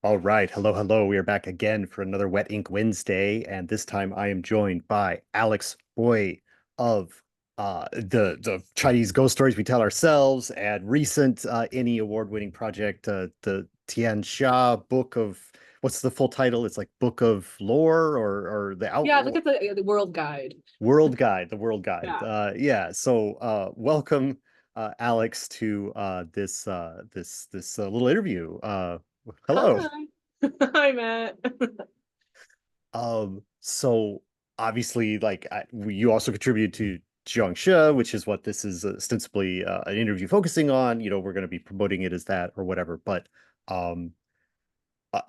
All right. Hello, hello. We are back again for another Wet Ink Wednesday, and this time I am joined by Alyx Bui of the Chinese ghost stories we tell ourselves and recent Ennie Award winning project, the Tian Xia book of what's the full title? It's like Book of Lore or the Out Yeah, look at the World Guide. World Guide, the World Guide. Yeah. Yeah. So welcome, Alyx, to this little interview. Hello. Hi. Hi, Matt. So obviously, you also contribute to Jiangshi, which is what this is ostensibly an interview focusing on. We're going to be promoting it as that or whatever. But um,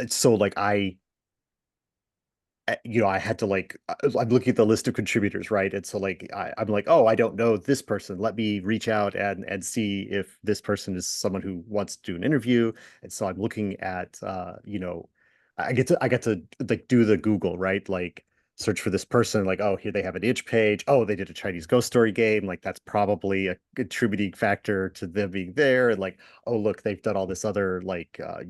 so like I had to I'm looking at the list of contributors, right? And so I'm like, oh, I don't know this person. Let me reach out and see if this person is someone who wants to do an interview. And so I'm looking at I get to like do the Google, right? Like search for this person, like, oh, here they have an itch page. Oh, they did a Chinese ghost story game. Like that's probably a contributing factor to them being there. And like, oh, look, they've done all this other uh,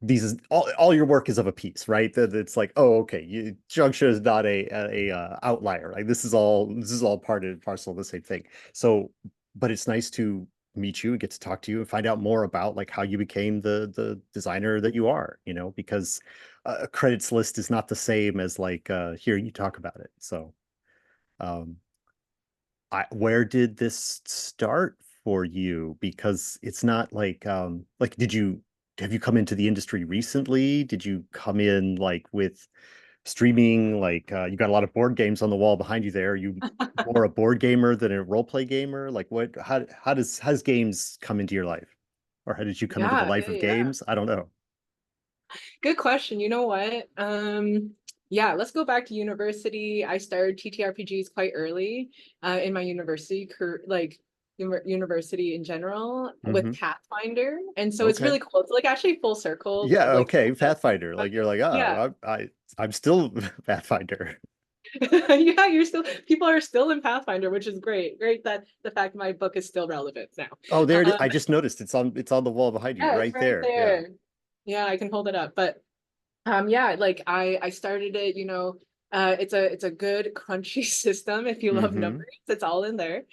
these is all your work is of a piece, right? That it's like, oh, okay, Junction is not a outlier. Like this is all part and parcel of the same thing. So, but it's nice to meet you and get to talk to you and find out more about like how you became the designer that you are, because a credits list is not the same as like hearing you talk about it. So, um, where did this start for you? Because it's not like have you come into the industry recently? Did you come in like with streaming? Like you got a lot of board games on the wall behind you there. Are you more a board gamer than a role play gamer? Like how does games come into your life? Or how did you come into the Yeah, life yeah, of yeah. games? I don't know. Good question. You know what? Yeah, let's go back to university. I started TTRPGs quite early, in my university, university in general with Hmm. Pathfinder. And so it's Okay. really cool. It's like actually full circle, Yeah, like okay. Pathfinder. Like you're like, yeah. oh, I'm still Pathfinder. Yeah, people are still in Pathfinder, which is great. Great that the fact my book is still relevant now. Oh, there it is. Um, I just noticed it's on the wall behind you, yeah, it's right right there. Yeah. there. Yeah, I can hold it up. But yeah, like I started it, it's a good crunchy system if you love Mm-hmm. numbers. It's all in there.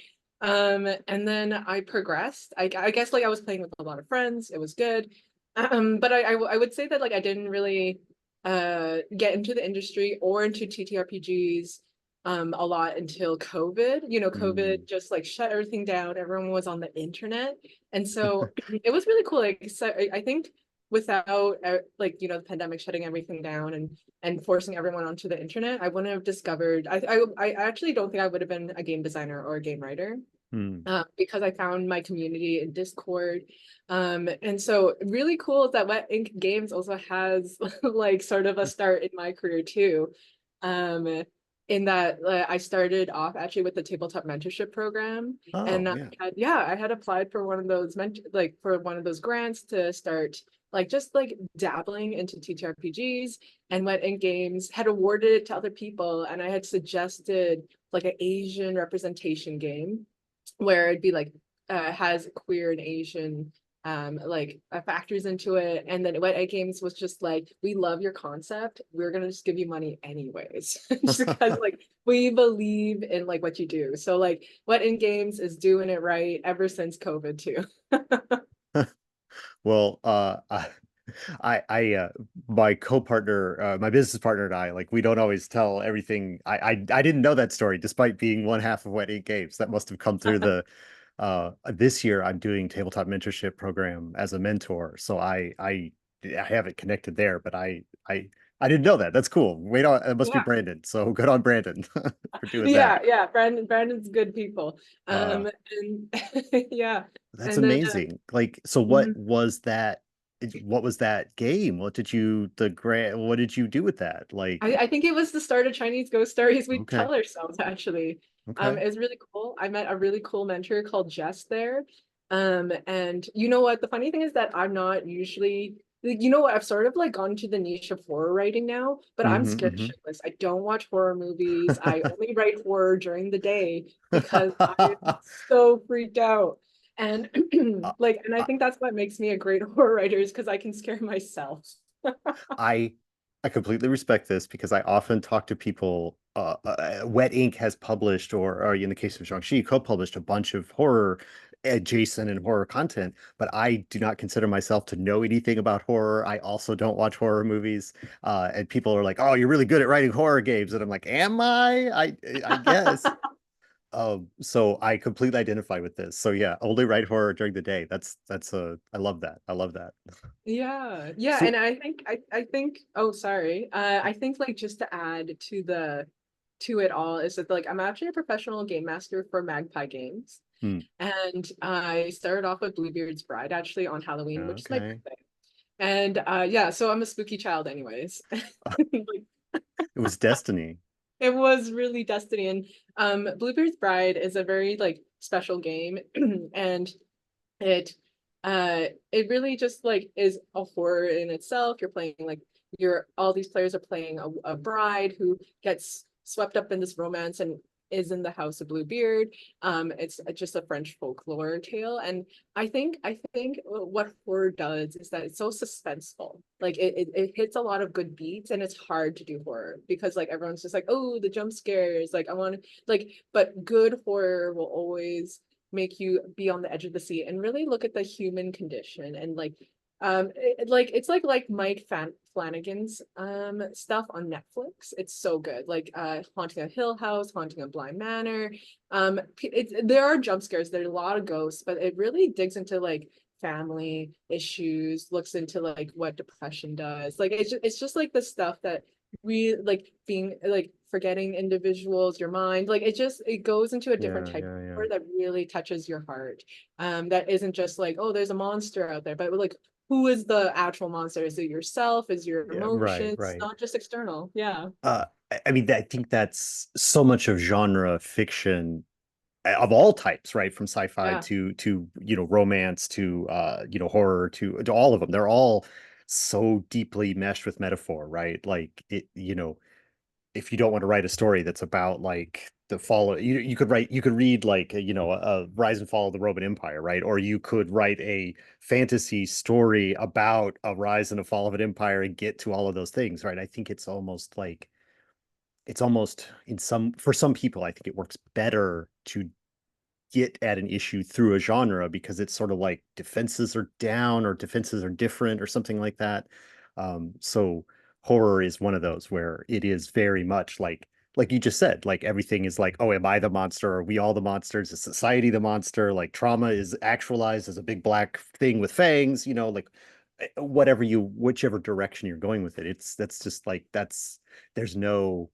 And then I progressed. I guess like I was playing with a lot of friends. It was good. But I would say that like I didn't really get into the industry or into TTRPGs a lot until COVID. Mm. COVID just like shut everything down. Everyone was on the internet. And so it was really cool. Like so I think without the pandemic shutting everything down and forcing everyone onto the internet, I wouldn't have discovered. I actually don't think I would have been a game designer or a game writer, Mm. because I found my community in Discord. And so really cool is that Wet Ink Games also has like sort of a start in my career too. Um, in that I started off actually with the tabletop mentorship program, Oh, and yeah. I had applied for one of those for one of those grants to start like just like dabbling into TTRPGs, and Wet Ink Games had awarded it to other people, and I had suggested like an Asian representation game where it'd be like has queer and Asian factors into it. And then Wet Egg Games was just like, we love your concept. We're gonna just give you money anyways. Just because like we believe in like what you do. So like Wet Egg Games is doing it right ever since COVID too. Well, I my co-partner, my business partner and I, like we don't always tell everything. I didn't know that story, despite being one half of Wet Eight Games. That must have come through the this year I'm doing tabletop mentorship program as a mentor. So I have it connected there, but I didn't know that. That's cool. Wait on, it must be Yeah. Brandon. So good on Brandon for doing Yeah, that. yeah. Brandon's good people. Uh And yeah. That's And then amazing. Like, so what mhm. was that? What was that game? What did you do with that? I think it was the start of Chinese ghost stories we Okay, tell ourselves, actually. okay. It was really cool. I met a really cool mentor called Jess there. And you know what? The funny thing is that I'm not usually, like, you know what? I've sort of like gone to the niche of horror writing now, but I'm Hmm. scared Hmm. shitless. I don't watch horror movies. I only write horror during the day because I'm so freaked out. And Uh, like, and I I, think that's what makes me a great horror writer, is because I can scare myself. I I completely respect this because I often talk to people. Wet Ink has published, or in the case of Jiangshi, co-published a bunch of horror adjacent and horror content, but I do not consider myself to know anything about horror. I also don't watch horror movies. And people are like, "Oh, you're really good at writing horror games," and I'm like, "Am I? I guess." So I completely identify with this. So yeah, only write horror during the day. That's I love that. I love that. Yeah, yeah, and So I think oh sorry. I think like just to add to it all is that like I'm actually a professional game master for Magpie Games. hmm, And I started off with Bluebeard's Bride actually on Halloween, which is my okay. birthday. And yeah, so I'm a spooky child anyways. Like, It was destiny. it was really destiny. And Bluebeard's Bride is a very like special game. And it it really just like is a horror in itself. You're playing like you're all these players are playing a bride who gets swept up in this romance and is in the house of Bluebeard. It's just a French folklore tale. And I think what horror does is that it's so suspenseful. Like it hits a lot of good beats, and it's hard to do horror because like everyone's just like, oh, the jump scares. Like I want to like, but good horror will always make you be on the edge of the seat and really look at the human condition. And like like it's like Flanagan's stuff on Netflix. It's so good, like Haunting a Hill House, Haunting a Blind Manor. There are jump scares, there's a lot of ghosts, but it really digs into like family issues, looks into like what depression does. Like it's just like the stuff that we like, being like forgetting individuals, your mind, like it goes into a different Yeah, type of yeah, yeah. horror that really touches your heart. That isn't just like, oh, there's a monster out there, but like, who is the actual monster? Is it yourself? Is your Yeah, right, emotions, right. not just external? Yeah. I mean, I think that's so much of genre fiction of all types, right? From sci-fi Yeah. to romance to horror to all of them. They're all so deeply meshed with metaphor, right? Like if you don't want to write a story that's about like the fall of, you could read like a rise and fall of the Roman Empire, right? Or you could write a fantasy story about a rise and a fall of an empire and get to all of those things, right? I think it's almost in some for some people, I think it works better to get at an issue through a genre because it's sort of like defenses are down or defenses are different or something like that. So horror is one of those where it is very much like you just said, like everything is like, oh, am I the monster? Are we all the monsters? Is society the monster? Like trauma is actualized as a big black thing with fangs, like whichever direction you're going with it. That's just like there's no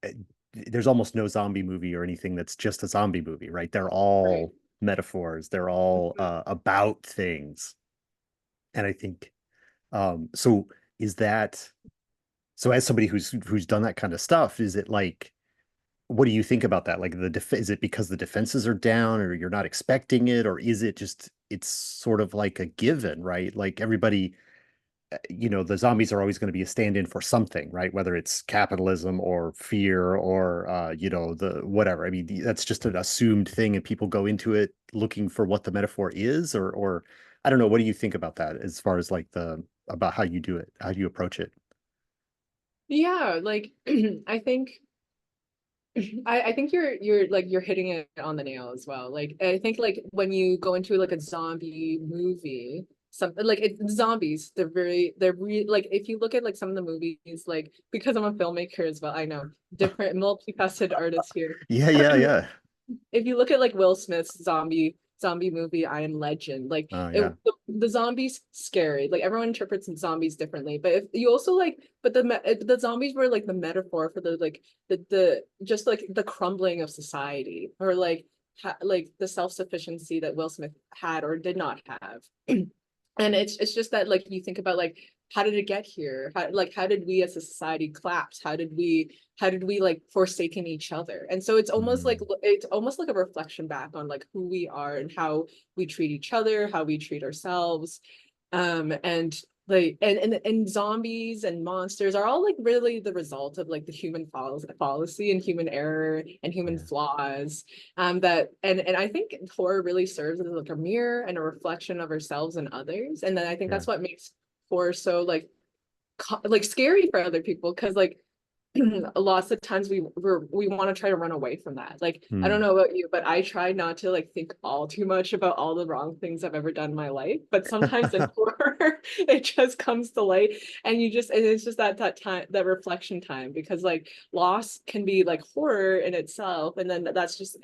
uh, there's almost no zombie movie or anything that's just a zombie movie, right? They're Right. all metaphors. They're all Mhm. about things. And I think so is that so as somebody who's done that kind of stuff, is it like what do you think about that? Like is it because the defenses are down or you're not expecting it, or is it just it's sort of like a given, right? Like everybody the zombies are always going to be a stand-in for something, right? Whether it's capitalism or fear or the whatever. I mean, that's just an assumed thing, and people go into it looking for what the metaphor is, or I don't know. What do you think about that as far as like the about how you do it, how do you approach it? Yeah, like I think I think you're like you're hitting it on the nail as well. Like I think like when you go into like a zombie movie, something like zombies, they're like if you look at like some of the movies, like because I'm a filmmaker as well, I know different multifaceted artists here. Yeah, yeah, yeah. If you look at like Will Smith's zombie movie I Am Legend, like Oh, it yeah. the zombies scary, like everyone interprets zombies differently, but if you also like, but the zombies were like the metaphor for the like the just like the crumbling of society, or like like the self-sufficiency that Will Smith had or did not have. And it's just that like you think about like, how did it get here? How did we as a society collapse? How did we like forsaken each other? And so Mm, it's almost like a reflection back on like who we are and how we treat each other, how we treat ourselves. And like and zombies and monsters are all like really the result of like the human fallacy and human error and human Yeah. flaws. That and I think horror really serves as like a mirror and a reflection of ourselves and others. And then I think Yeah. that's what makes horror so like scary for other people, because like lots of times we want to try to run away from that. Like, I don't Hmm. know about you, but I try not to like think all too much about all the wrong things I've ever done in my life. But sometimes in horror, it just comes to light, and it's just that time, that reflection time, because like loss can be like horror in itself, and then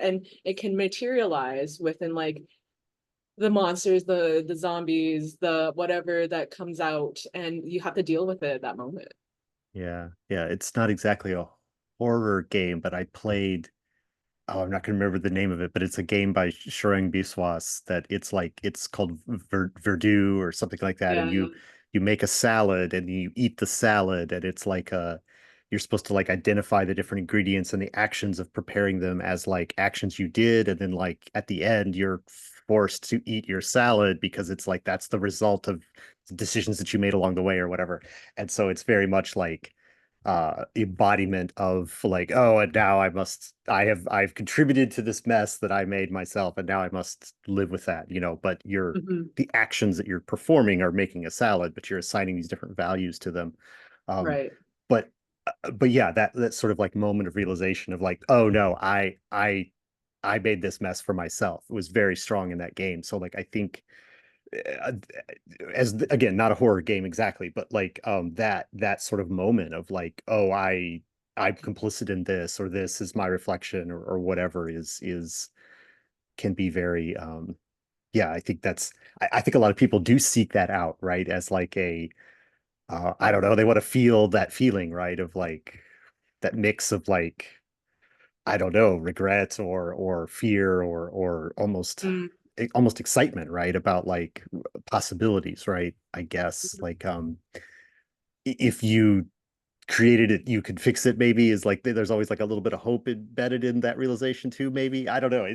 and it can materialize within like the monsters, the zombies, the whatever that comes out, and you have to deal with it at that moment. Yeah. Yeah. It's not exactly a horror game, but I played, oh, I'm not going to remember the name of it, but it's a game by Shurang Biswas that it's called Verdu or something like that, and Yeah. you make a salad and you eat the salad, and it's like you're supposed to like identify the different ingredients and the actions of preparing them as like actions you did, and then like at the end you're forced to eat your salad because it's like that's the result of decisions that you made along the way or whatever. And so it's very much like embodiment of like, oh, and now I've contributed to this mess that I made myself, and now I must live with that, but Mhm. the actions that you're performing are making a salad, but you're assigning these different values to them. um Right. but but yeah, that sort of like moment of realization of like, oh no, I made this mess for myself. It was very strong in that game. So like I think uh, as again, not a horror game exactly, but like that sort of moment of like, oh, I'm complicit in this, or this is my reflection, or whatever is can be very yeah, I think I think a lot of people do seek that out, right? As like a I don't know, they want to feel that feeling, right? Of like that mix of like, I don't know, regret or fear or Mm. almost excitement, right? About like possibilities, right? I guess like if you created it, you could fix it, maybe, is like there's always like a little bit of hope embedded in that realization too, maybe. I don't know.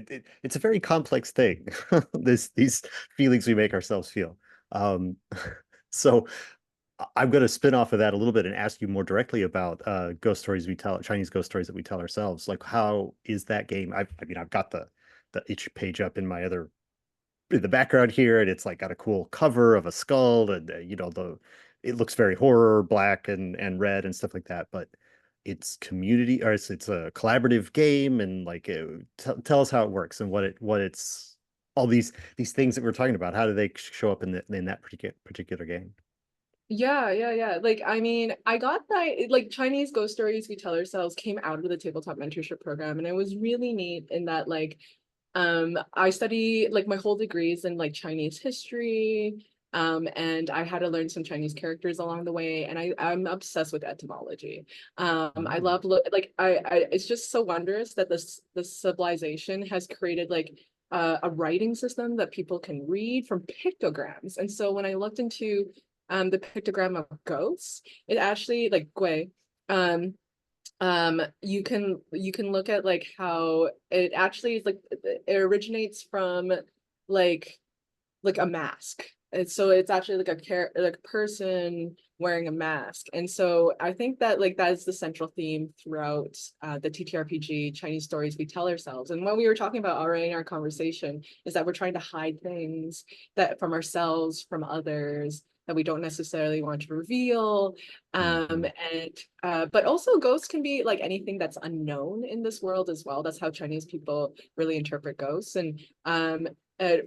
It's a very complex thing. These feelings we make ourselves feel. Um so I'm going to spin off of that a little bit and ask you more directly about ghost stories we tell, Chinese ghost stories that we tell ourselves. Like, how is that game? I mean, I've got the itch page up in my other in the background here, and it's like got a cool cover of a skull, and the it looks very horror, black and red and stuff like that. But it's community, or it's a collaborative game, and like tell us how it works and what it's all these things that we're talking about. How do they show up in that particular game? Yeah. Like, I mean, I got that like Chinese ghost stories we tell ourselves came out of the tabletop mentorship program, and it was really neat in that like I study like my whole degrees in like Chinese history. And I had to learn some Chinese characters along the way, and I'm obsessed with etymology. I Mm. love like I it's just so wondrous that this civilization has created like a writing system that people can read from pictograms. And so when I looked into the pictogram of ghosts, it actually like Gui, um you can look at like how it actually is like it originates from like a mask. And so it's actually like like a person wearing a mask. And so I think that like that is the central theme throughout the TTRPG Chinese stories we tell ourselves. And what we were talking about already in our conversation is that we're trying to hide things that from ourselves, from others, that we don't necessarily want to reveal. Mhm. And but also ghosts can be like anything that's unknown in this world as well. That's how Chinese people really interpret ghosts. And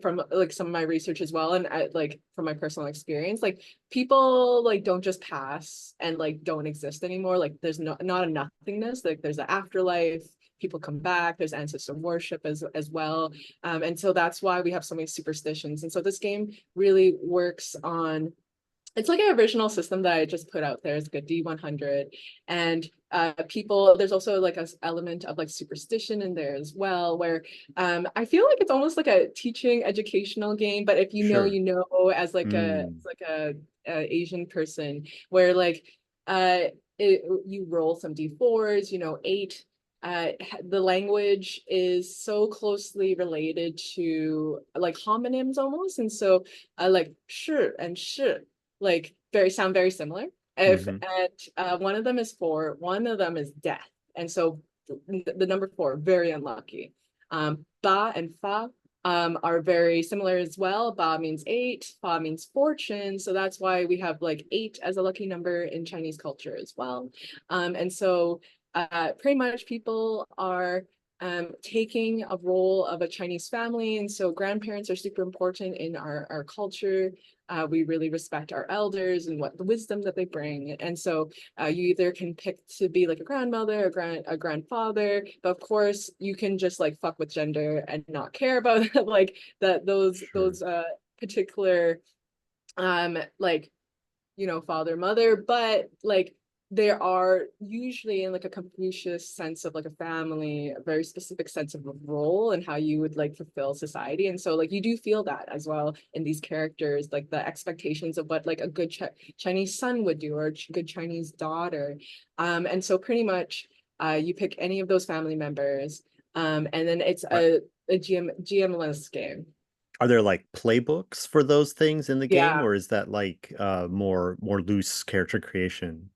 from like some of my research as well, and like from my personal experience, like people like don't just pass and like don't exist anymore. Like there's not a nothingness. Like there's an afterlife. People come back. There's ancestor worship as well, and so that's why we have so many superstitions. And so this game really works on, it's like an original system that I just put out there. It's like a D100. And people, there's also like a element of like superstition in there as well, where I feel like it's almost like a teaching educational game, but if you know, Sure. you know, Mm. as like a Asian person, where like uh you roll some D4s, you know, eight. The language is so closely related to like homonyms almost. And so like 是 and 是 like very similar. If Hmm. and one of them is four, one of them is death, and so the number four, very unlucky. Ba and fa are very similar as well. Ba means eight, fa means fortune, so that's why we have like eight as a lucky number in Chinese culture as well. And so pretty much people are taking a role of a Chinese family. And so grandparents are super important in our culture. We really respect our elders and what the wisdom that they bring. And so you either can pick to be like a grandmother, a grandfather, but of course you can just like fuck with gender and not care about like that Sure. those particular like father, mother, but like there are usually in like a Confucius sense of like a family, a very specific sense of a role and how you would like fulfill society. And so like you do feel that as well in these characters, like the expectations of what like a good Chinese son would do or a good Chinese daughter. And so pretty much you pick any of those family members, and then it's Are, a GMless game. are there like playbooks for those things in the game, Yeah. or is that like more loose character creation?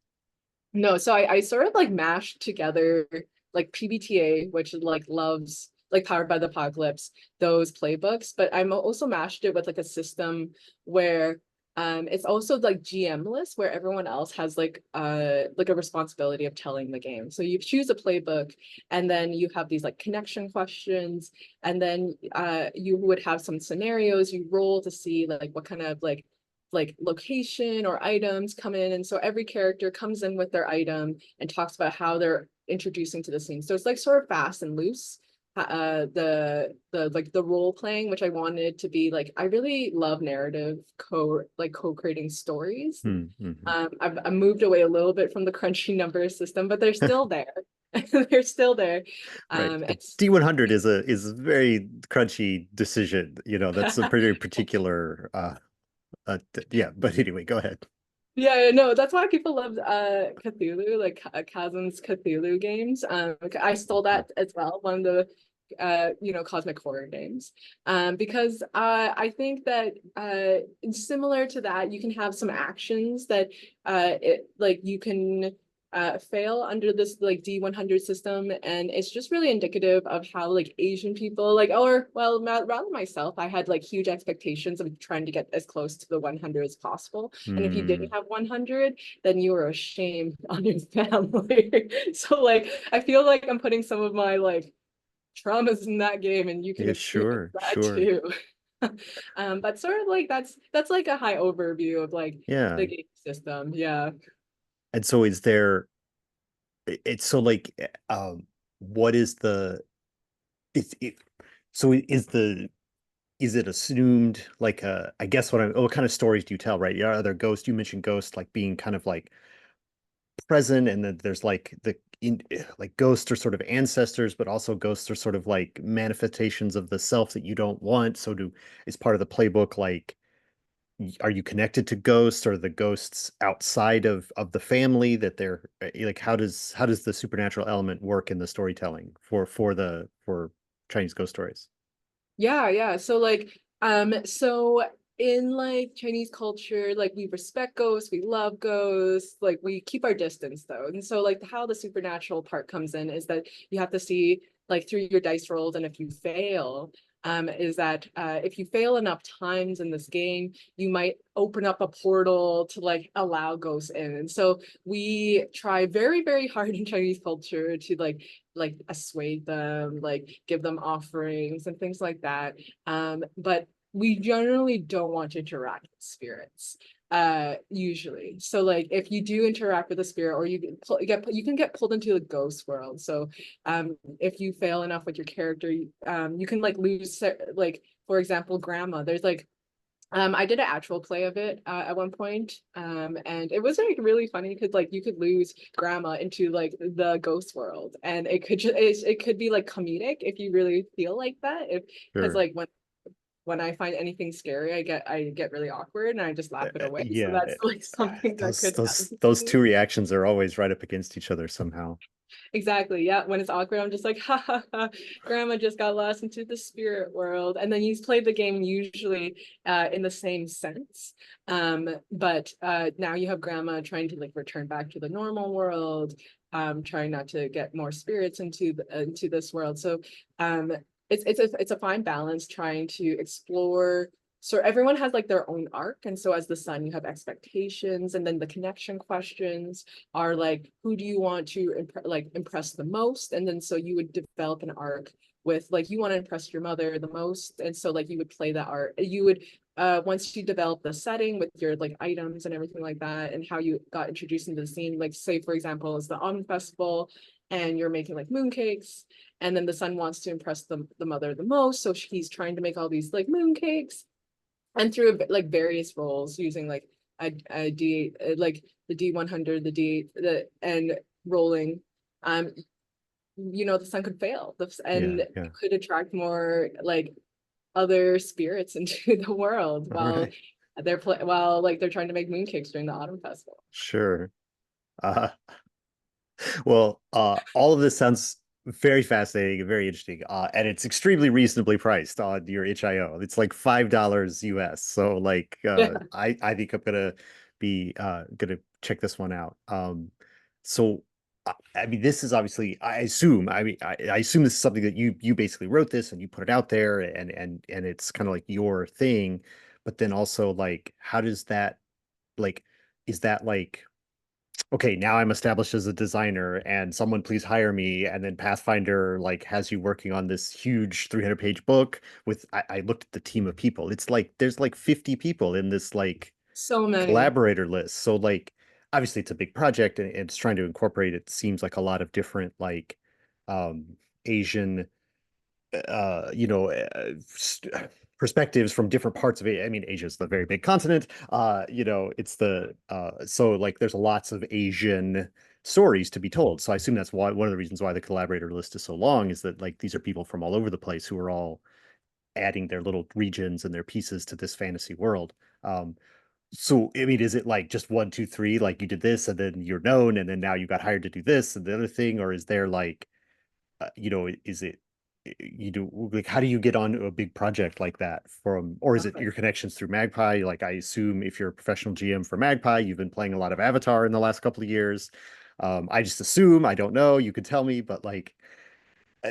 No, so I sort of like mashed together like PBTA, which like loves like Powered by the Apocalypse, those playbooks, but I'm also mashed it with like a system where it's also like GM-less where everyone else has like a responsibility of telling the game. So you choose a playbook and then you have these like connection questions, and then you would have some scenarios you roll to see like what kind of like location or items come in. And so every character comes in with their item and talks about how they're introducing to the scene. So it's like sort of fast and loose. The like the role playing, which I wanted to be like, I really love narrative co-creating stories. Mm-hmm. I've moved away a little bit from the crunchy number system, but they're still there. They're still there. Right. It's D100 is a very crunchy decision. That's a pretty particular yeah, but anyway, go ahead. Yeah, no, that's why people love Cthulhu, like Chasm's Cthulhu games. I stole that as well, one of the cosmic horror games. Because I think that similar to that, you can have some actions that like you can fail under this like D100 system, and it's just really indicative of how like Asian people like, or well, rather myself, I had like huge expectations of trying to get as close to the 100 as possible. And if you Mm, didn't have 100, then you were a shame on your family. So like I feel like I'm putting some of my like traumas in that game, and you can yeah, experience sure, that sure. too. But sort of like that's like a high overview of like Yeah. the game system. Yeah. And so is there it's so like what is the it so is it assumed like I guess what kind of stories do you tell, right? Yeah, are there ghosts? You mentioned ghosts like being kind of like present, and then there's like like ghosts are sort of ancestors, but also ghosts are sort of like manifestations of the self that you don't want. So is part of the playbook like are you connected to ghosts, or the ghosts outside of the family that they're like how does the supernatural element work in the storytelling for Chinese ghost stories? Yeah, yeah. So like, so in like Chinese culture, like we respect ghosts, we love ghosts, like we keep our distance though. And so like how the supernatural part comes in is that you have to see like through your dice rolls, and if you fail, is that if you fail enough times in this game, you might open up a portal to like allow ghosts in. And so we try very hard in Chinese culture to like assuade them, like give them offerings and things like that. But we generally don't want to interact with spirits usually. So like if you do interact with a spirit, or you can get pulled into the ghost world. So if you fail enough with your character, you can like lose, like for example grandma. There's like I did an actual play of it at one point, and it was like really funny because like you could lose grandma into like the ghost world, and it could it could be like comedic if you really feel like that. If Because Sure. like when I find anything scary, I get really awkward and I just laugh it away. So Yeah, that's like something that those could those happen to those me. two reactions are always right up against each other somehow. Exactly. Yeah. When it's awkward, I'm just like, ha ha ha, grandma just got lost into the spirit world. And then you play the game usually in the same sense. But now you have grandma trying to like return back to the normal world, trying not to get more spirits into this world. So um it's a fine balance trying to explore. So everyone has like their own arc. And so as the son, you have expectations and then the connection questions are like, who do you want to impress the most? And then so you would develop an arc with like, you want to impress your mother the most. And so like you would play that art. You would once you develop the setting with your like items and everything like that, and how you got introduced into the scene, like say for example, it's the autumn festival and you're making like mooncakes, and then the son wants to impress the mother the most. So he's trying to make all these like mooncakes and through like various roles using like a D8, like the D100, the D8, and rolling. Um, the sun could fail, and Yeah, you yeah. could attract more like other spirits into the world All while right. while like they're trying to make mooncakes during the autumn festival. Sure. Uh, well, all of this sounds very fascinating and very interesting. And it's extremely reasonably priced on your itch.io. It's like $5 US. So like Yeah, I think I'm gonna be gonna check this one out. So I mean this is obviously I assume this is something that you basically wrote this and you put it out there and it's kind of like your thing, but then also like how does that like is that like okay, now I'm established as a designer and someone please hire me. And then Pathfinder like has you working on this huge 300-page book with, I looked at the team of people. It's like, there's like 50 people in this like so many. collaborator list. So like, obviously it's a big project and it's trying to incorporate, it seems like a lot of different like um, Asian perspectives from different parts of it. I mean, Asia's the very big continent. It's the so like there's lots of Asian stories to be told. So I assume that's why one of the reasons why the collaborator list is so long is that like these are people from all over the place who are all adding their little regions and their pieces to this fantasy world. So I mean, is it like just one, two, three, like you did this and then you're known and then now you got hired to do this and the other thing, or is there like is it you do like how do you get onto a big project like that from, or is it Okay. your connections through Magpie? Like I assume if you're a professional GM for Magpie, you've been playing a lot of Avatar in the last couple of years. I just assume, I don't know, you could tell me, but like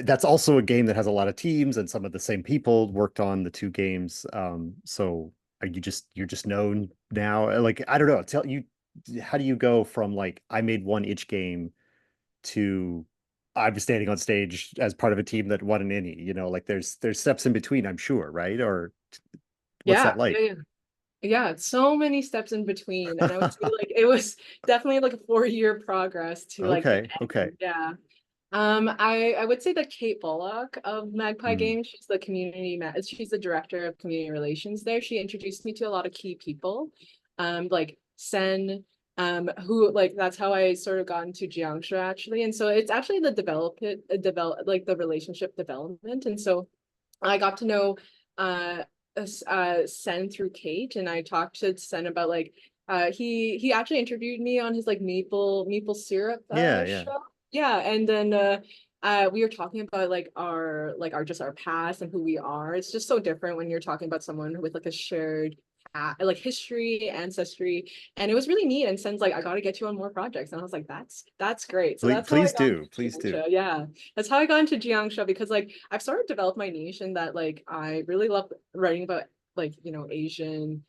that's also a game that has a lot of teams and some of the same people worked on the two games. So are you're just known now? Like I don't know. Tell you how do you go from like I made one itch game to I'm standing on stage as part of a team that won an Ennie, like there's steps in between, I'm sure, right? Or what's that Yeah, yeah, like? yeah. Yeah, so many steps in between. And I would say like it was definitely like a 4-year progress to like the Okay, okay. end. Yeah. I would say that Kate Bullock of Magpie Hmm. Games, she's the director of community relations there. She introduced me to a lot of key people, like Sen, who like that's how I sort of got into Jiangshi actually. And so it's actually the develop like the relationship development. And so I got to know uh Sen through Kate, and I talked to Sen about like he actually interviewed me on his like maple syrup Yeah, yeah. show. Yeah, and then we were talking about like our just our past and who we are. It's just so different when you're talking about someone with like a shared like history, ancestry, and it was really neat. And Sen's like, I got to get you on more projects, and I was like, that's great. So Please, that's how I please got do. Please into do. Jiangxia. Yeah, that's how I got into Jiangxia because like I've sort of developed my niche in that like I really love writing about like Asian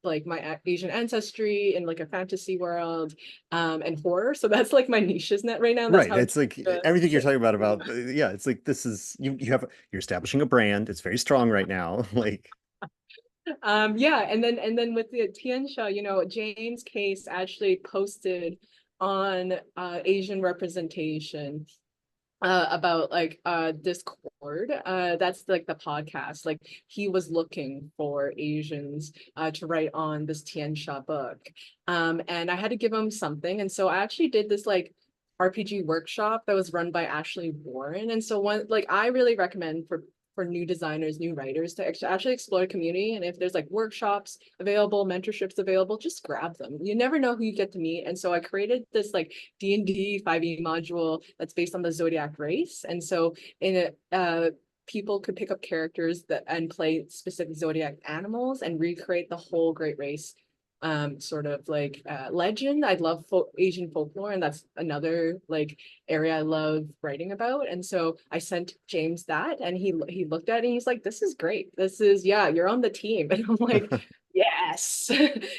like my Asian ancestry in like a fantasy world and horror. So that's like my niches net right now. That's Right. how It's like uh, everything you're talking about, yeah, it's like this is you're establishing a brand. It's very strong right now. Like, yeah, and then with the Tian Xia, James Case actually posted on Asian representation about like Discord. That's like the podcast. Like he was looking for Asians to write on this Tian Xia book. And I had to give him something. And so I actually did this like RPG workshop that was run by Ashley Warren. And so one like I really recommend for for new designers, new writers to actually explore community. And if there's like workshops available, mentorships available, just grab them. You never know who you get to meet. And so I created this like D&D 5e module that's based on the zodiac race. And so in it, people could pick up characters that and play specific zodiac animals and recreate the whole great race sort of like legend. I love Asian folklore, and that's another like area I love writing about. And so I sent James that, and he looked at it and he's like, this is great, this is, yeah, you're on the team. And I'm like, yes.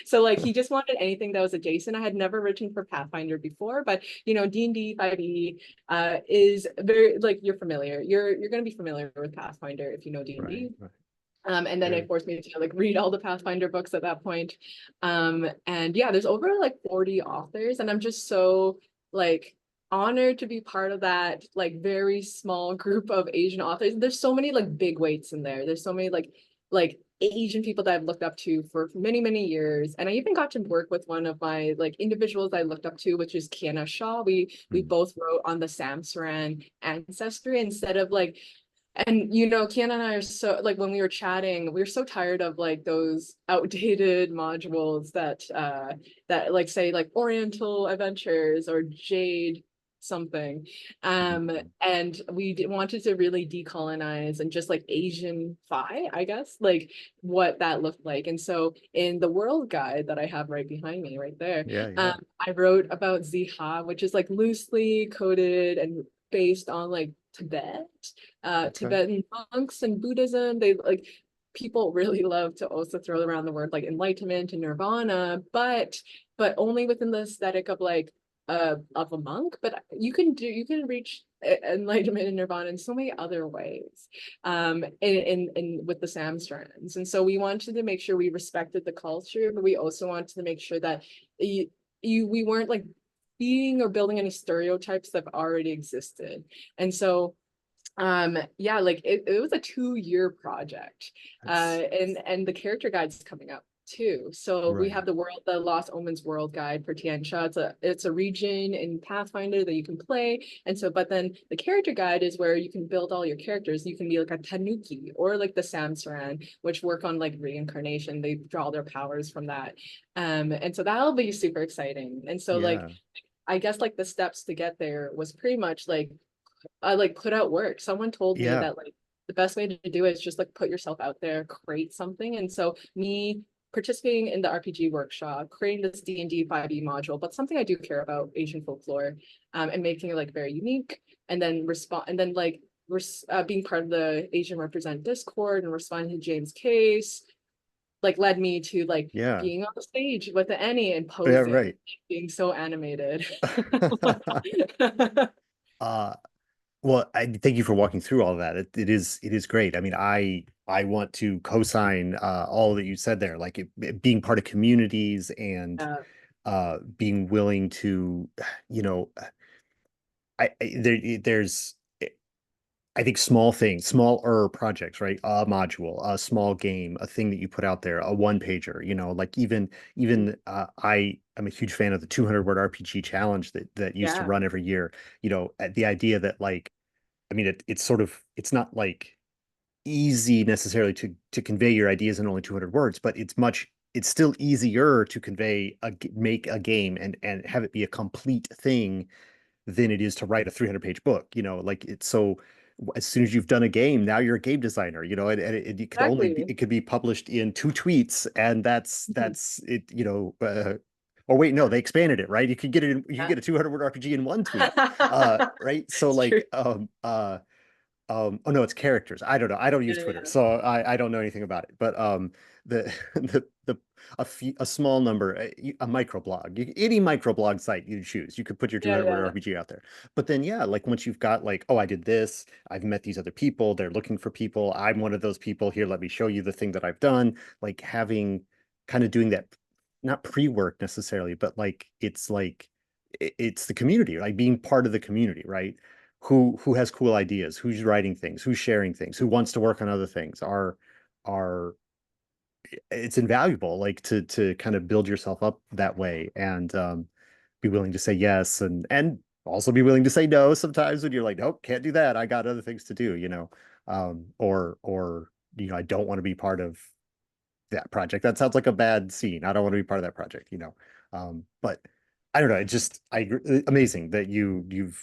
So like he just wanted anything that was adjacent. I had never written for Pathfinder before, but you know, D&D 5e is very, like, you're familiar, you're going to be familiar with Pathfinder if you know D&D. Right. And then it forced me to like read all the Pathfinder books at that point. And yeah, there's over like 40 authors, and I'm just so like honored to be part of that like very small group of Asian authors. There's so many like big weights in there. There's so many like Asian people that I've looked up to for many, many years. And I even got to work with one of my like individuals I looked up to, which is Tian Xia. We both wrote on the Samsaran ancestry instead of like, and you know, Kian and I are so like when we were chatting, we were so tired of like those outdated modules that like say like Oriental Adventures or Jade something. And we wanted to really decolonize and just like Asianify, I guess, like what that looked like. And so in the world guide that I have right behind me, right there, Yeah. I wrote about Ziha, which is like loosely coded and based on like Tibet, Okay. Tibetan monks and Buddhism. They like, people really love to also throw around the word like enlightenment and nirvana, but only within the aesthetic of like of a monk. But you can reach enlightenment and nirvana in so many other ways, in with the Samsarans. And so we wanted to make sure we respected the culture, but we also wanted to make sure that we weren't like being or building any stereotypes that have already existed. And so yeah, like it was a 2-year project. That's And the character guide's coming up too. So we right. have the Lost Omens World Guide for Tian Xia. It's a region in Pathfinder that you can play. And so, but then the character guide is where you can build all your characters. You can be like a Tanuki or like the Samsaran, which work on like reincarnation. They draw their powers from that. And so that'll be super exciting. And so like Yeah. I guess like the steps to get there was pretty much like I like put out work. Someone told me Yeah. that like the best way to do it is just like put yourself out there, create something. And so me participating in the RPG workshop, creating this D&D 5e module, but something I do care about, Asian folklore, and making it like very unique, and then like being part of the Asian Represent Discord and responding to James' case, like led me to like Yeah. being on the stage with the Ennie and Yeah, posing, right. being so animated. uh well, I thank you for walking through all of that. It is great. I mean, I want to co-sign all that you said there, like being part of communities and uh, being willing to, you know, there's I think small things, smaller projects, right? A module, a small game, a thing that you put out there, a one pager, like I am a huge fan of the 200 word RPG challenge that used to yeah, run every year. The idea that like, I mean, it's sort of, it's not like easy necessarily to convey your ideas in only 200 words, but it's still easier to make a game and have it be a complete thing than it is to write a 300-page book. Like it's so as soon as you've done a game, now you're a game designer, and it could only be, exactly. it could be published in 2 tweets, and that's it, or wait, no, they expanded it, right? You could Yeah. get a 200-word RPG in 1 tweet. Right? So It's true. like oh no, it's characters. I don't know. I don't use Yeah, Twitter, yeah. so I don't know anything about it. But the the a small number, a microblog, any microblog site you choose, you could put your Yeah, 200 word yeah. RPG out there. But then yeah, like once you've got like, oh, I did this, I've met these other people, they're looking for people, I'm one of those people here, let me show you the thing that I've done. Like having kind of doing that, not pre-work necessarily, but like it's the community, like being part of the community, right? Who has cool ideas, who's writing things, who's sharing things, who wants to work on other things, are it's invaluable, like to kind of build yourself up that way, and be willing to say yes, and also be willing to say no sometimes when you're like, nope, can't do that, I got other things to do. or I don't want to be part of that project. That sounds like a bad scene. I don't want to be part of that project, but I don't know. It just amazing that you've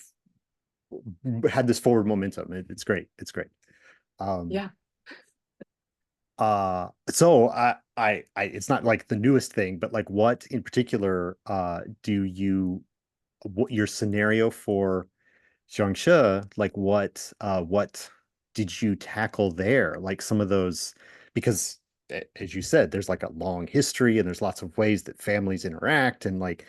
had this forward momentum. It's great. It's great. Um, Yeah. so it's not like the newest thing, but like what in particular, what your scenario for Jiangshi, like what did you tackle there? Like some of those, because as you said, there's like a long history and there's lots of ways that families interact, and like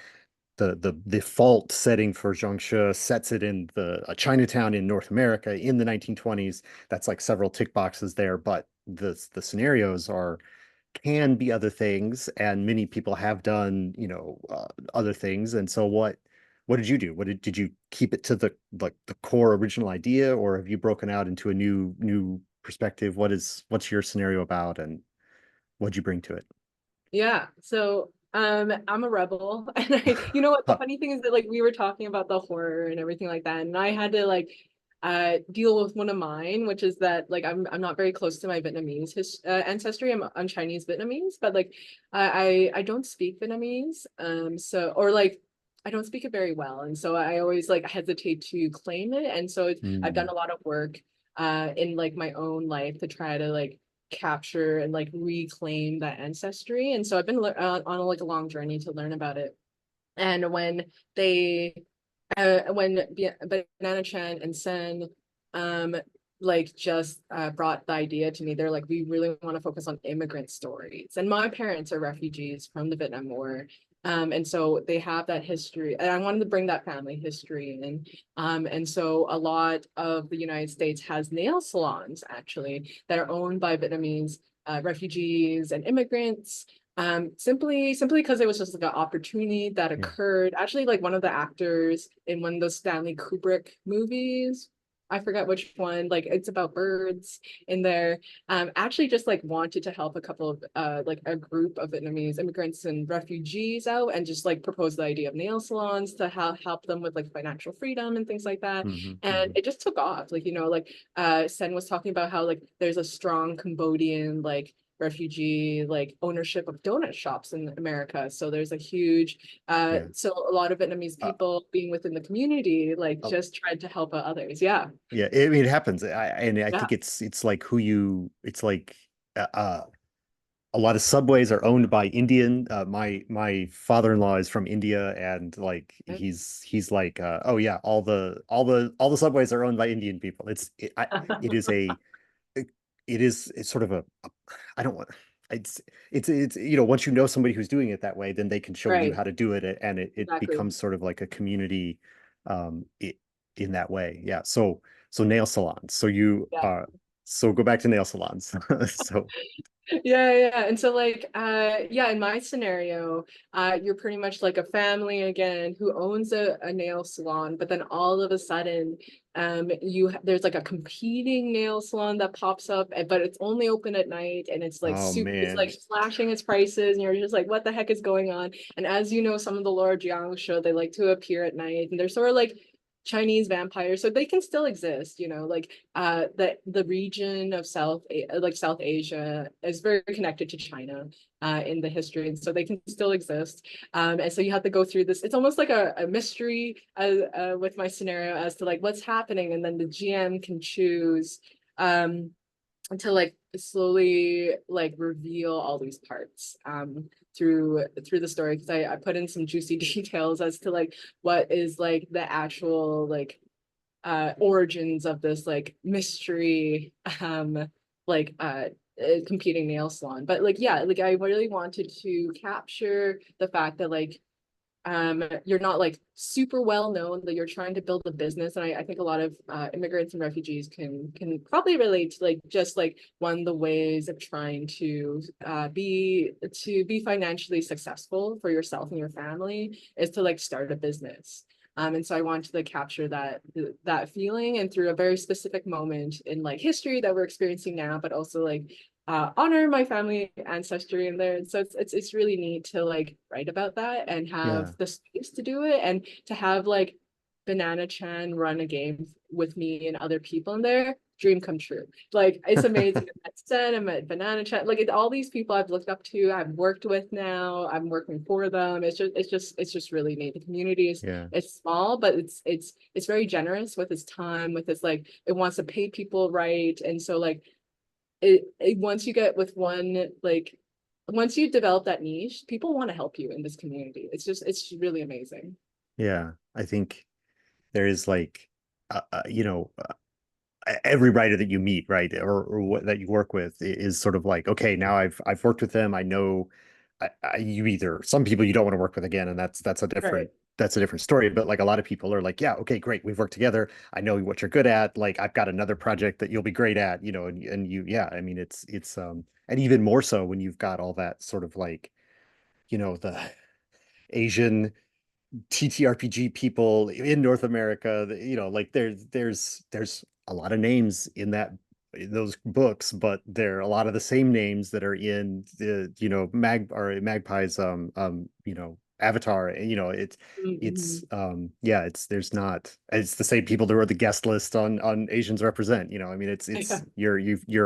the default setting for Jiangshi sets it in the Chinatown in North America in the 1920s. That's like several tick boxes there, but the scenarios are can be other things, and many people have done, other things. And so what did you do? Did you keep it to the like the core original idea, or have you broken out into a new perspective? What's your scenario about, and what'd you bring to it? Yeah. So I'm a rebel. And you know what, the funny thing is that like we were talking about the horror and everything like that. And I had to like deal with one of mine, which is that like I'm not very close to my Vietnamese ancestry. I'm Chinese Vietnamese, but like I don't speak Vietnamese. So or like I don't speak it very well. And so I always like hesitate to claim it. And so I've done Mm, a lot of work in like my own life to try to like capture and like reclaim that ancestry. And so I've been on a, like a long journey to learn about it. And when Banana Chan and Sen um like just brought the idea to me, they're like, we really want to focus on immigrant stories. And my parents are refugees from the Vietnam War. And so they have that history, and I wanted to bring that family history in. And so a lot of the United States has nail salons actually that are owned by Vietnamese refugees and immigrants, simply because it was just like an opportunity that yeah. occurred. Actually, like one of the actors in one of those Stanley Kubrick movies, I forgot which one, like it's about birds in there, actually just like wanted to help a couple of like a group of Vietnamese immigrants and refugees out, and just like propose the idea of nail salons to help them with like financial freedom and things like that. Hmm. And Hmm. it just took off. Like, like Sen was talking about how like there's a strong Cambodian like refugee like ownership of donut shops in America. So there's a huge Yeah. so a lot of Vietnamese Uh, people being within the community like oh, just tried to help out others. Yeah. yeah. I mean, it happens. And I Yeah. think it's like it's like a lot of subways are owned by Indian. My father-in-law is from India, and like he's like, oh yeah, all the subways are owned by Indian people. It is it's sort of I don't want it's it's once you know somebody who's doing it that way, then they can show you Right. how to do it, and it Exactly. becomes sort of like a community, it, in that way. Yeah. So nail salons. Yeah. So go back to nail salons. So Yeah. And so like yeah, in my scenario, you're pretty much like a family again who owns a nail salon, but then all of a sudden there's like a competing nail salon that pops up, but it's only open at night, and it's like oh super, it's like man. slashing its prices, and you're just like, what the heck is going on? And as you know, some of the Lord Jiangshi, they like to appear at night, and they're sort of like Chinese vampires, so they can still exist, like the region of South Asia is very connected to China in the history, and so they can still exist. And so you have to go through this. It's almost like a mystery with my scenario as to like what's happening, and then the GM can choose to like slowly like reveal all these parts through the story, because I put in some juicy details as to like what is like the actual like origins of this like mystery like competing nail salon. But like yeah, like I really wanted to capture the fact that like you're not like super well known, that you're trying to build a business. And I think a lot of immigrants and refugees can probably relate to like just like one of the ways of trying to be financially successful for yourself and your family is to like start a business. And so I wanted to capture that feeling, and through a very specific moment in like history that we're experiencing now, but also like honor my family ancestry in there. And so it's really neat to like write about that and have Yeah. the space to do it, and to have like Banana Chan run a game with me and other people in there. dream come true. Like it's amazing. I met Sen, I met Banana Chat, like all these people I've looked up to, I've worked with now, I'm working for them. It's just really neat. The community is Yeah. it's small, but it's very generous with its time, with its like it wants to pay people right. And so like it once you get with one like once you develop that niche, people want to help you in this community. It's really amazing. Yeah. I think there is like, every writer that you meet, right, or what that you work with is sort of like, okay, now I've worked with them. I know you either some people you don't want to work with again, and Right. that's a different story. But like a lot of people are like, yeah, okay, great, we've worked together. I know what you're good at. Like I've got another project that you'll be great at, and you, yeah, I mean, it's and even more so when you've got all that sort of like, the Asian TTRPG people in North America, like there's a lot of names in those books, but there are a lot of the same names that are in the Magpie's Avatar. And Mhm. yeah, it's the same people that were the guest list on Asians Represent. I mean, it's Yeah. you're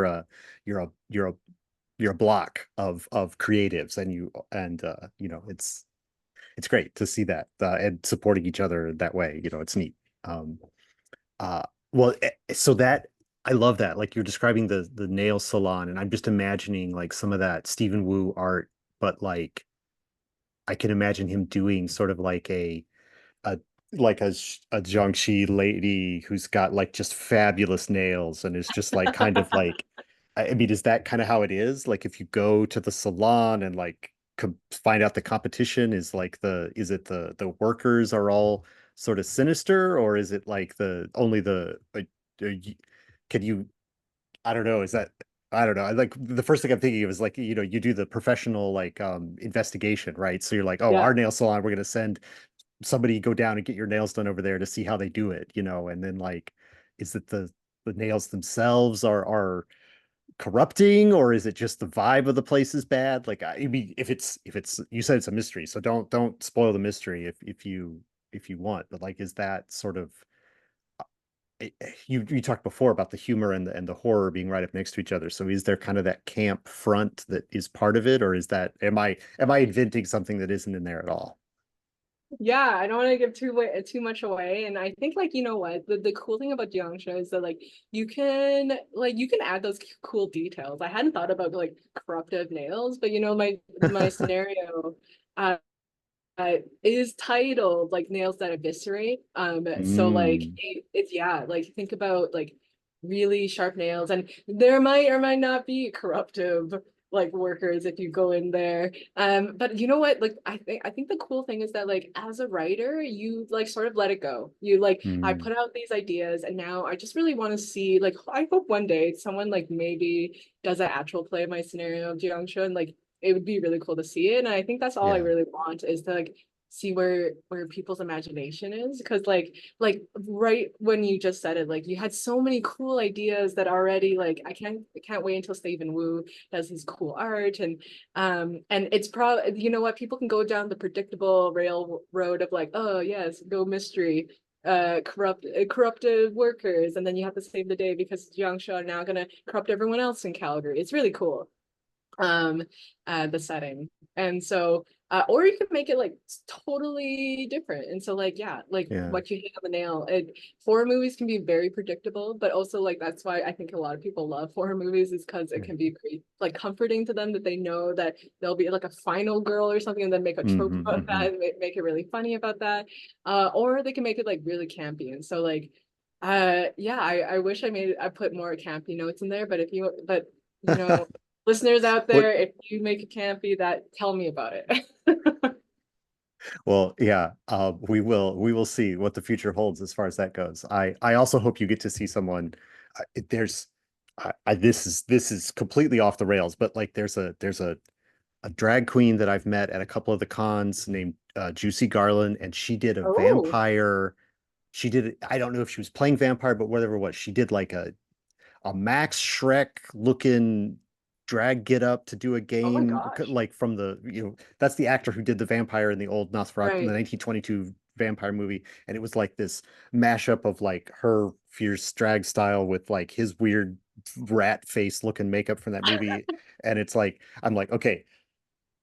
a you're a you're a block of creatives, and it's great to see that, and supporting each other that way. It's neat. Um, uh, well, so that I love that. Like you're describing the nail salon, and I'm just imagining like some of that Stephen Wu art, but like I can imagine him doing sort of like a a Jiangshi lady who's got like just fabulous nails and is just like kind of like, I mean, is that kind of how it is? Like if you go to the salon and like find out the competition is like is it the workers are all sort of sinister, or is it like the only the can you, I don't know, is that, I don't know. Like the first thing I'm thinking of is like, you do the professional like investigation, right? So you're like, oh, Yeah. our nail salon, we're gonna send somebody go down and get your nails done over there to see how they do it, and then like, is it the nails themselves are corrupting, or is it just the vibe of the place is bad? Like, I mean, if it's you said it's a mystery, so don't spoil the mystery if you want, but like, is that sort of, you talked before about the humor and the horror being right up next to each other. So is there kind of that camp front that is part of it, or is that, am I inventing something that isn't in there at all? Yeah, I don't want to give too much away. And I think like you know what the cool thing about Jiangshi is that like you can add those cool details. I hadn't thought about like corruptive nails, but my scenario uh is titled like nails that eviscerate. So like Mm, it's yeah, like think about like really sharp nails, and there might or might not be corruptive like workers if you go in there. But you know what? Like I think the cool thing is that like as a writer, you like sort of let it go. You like I mm, put out these ideas, and now I just really want to see like I hope one day someone like maybe does an actual play of my scenario of Jiangshi, and like it would be really cool to see it. And I think that's all I yeah, really want is to like see where people's imagination is. Because like right when you just said it, like you had so many cool ideas that already like I can't wait until Stephen Wu does his cool art. And it's probably you know what, people can go down the predictable railroad of like, oh yes, go mystery, corrupted workers, and then you have to save the day because Jiangshi are now gonna corrupt everyone else in Calgary. It's really cool, um the setting. And so or you could make it like totally different. And so like yeah, like yeah, what you hit on the nail, horror movies can be very predictable, but also like that's why I think a lot of people love horror movies, is because it yeah. can be very like comforting to them that they know that there'll be like a final girl or something, and then make a trope Hmm, about hmm. that and make it really funny about that. Or they can make it like really campy. And so like yeah, I wish I put more campy notes in there, but if you but you know, listeners out What? there, if you make a campy, that tell me about it. Well, yeah, we will see what the future holds as far as that goes. I also hope you get to see someone. There's, this is completely off the rails, but like there's a drag queen that I've met at a couple of the cons named Juicy Garland, and she did a Oh, vampire. She did, I don't know if she was playing vampire, but whatever it was, she did like a Max Shrek looking drag get up to do a oh my game, gosh. like from that's the actor who did the vampire in the old Nosferatu, the Right. 1922 vampire movie, and it was like this mashup of like her fierce drag style with like his weird rat face looking makeup from that movie. And it's like, I'm like, okay,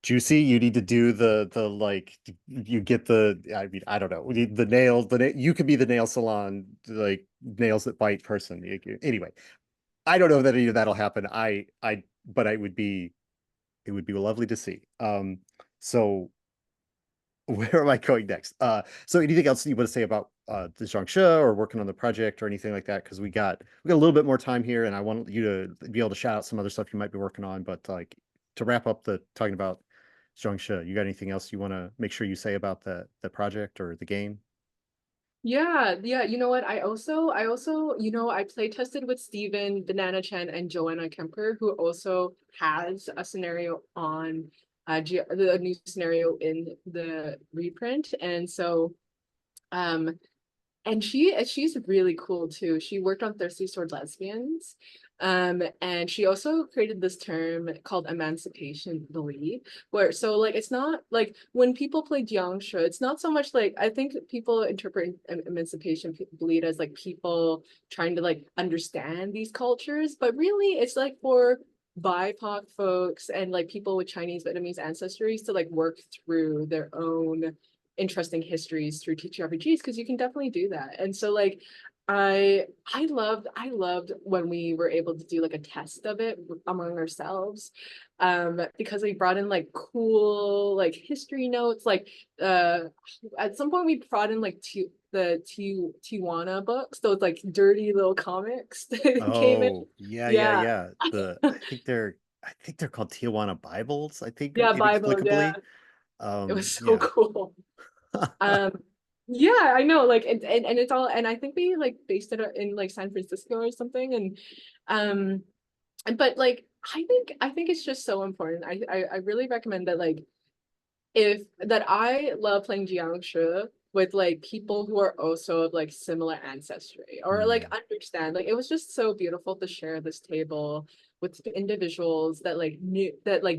Juicy, you need to do the like, you get the, I mean, I don't know, the nails, you could be the nail salon, like nails that bite person. Anyway, I don't know that any of that'll happen. But it would be lovely to see. So where am I going next? So anything else you want to say about the Jiangshi or working on the project or anything like that? Because we got a little bit more time here, and I want you to be able to shout out some other stuff you might be working on. But like to wrap up the talking about Jiangshi, you got anything else you want to make sure you say about the project or the game? Yeah, yeah. You know what? I also, I play tested with Steven, Banana Chen, and Joanna Kemper, who also has a scenario on the new scenario in the reprint. And so, um, and she's really cool too. She worked on Thirsty Sword Lesbians. And she also created this term called emancipation bleed, where so like it's not like when people play Jiangshi, it's not so much like I think people interpret emancipation bleed as like people trying to like understand these cultures, but really it's like for BIPOC folks and like people with Chinese Vietnamese ancestries to like work through their own interesting histories through TTRPGs because you can definitely do that. And so like I loved when we were able to do like a test of it among ourselves because we brought in like cool like history notes like at some point we brought in like Tijuana books, those like dirty little comics that came in. Oh, yeah, yeah, Yeah. yeah. I think they're called Tijuana Bibles, I think Yeah, Bible, yeah. inexplicably. It was so Yeah. cool. Um, yeah, I know, like, and it's all, and I think we like based it in like San Francisco or something, um, but like, I think it's just so important. I really recommend that, like, if that I love playing Jiangshi with like people who are also of like similar ancestry or like Mm, understand. Like, it was just so beautiful to share this table with individuals that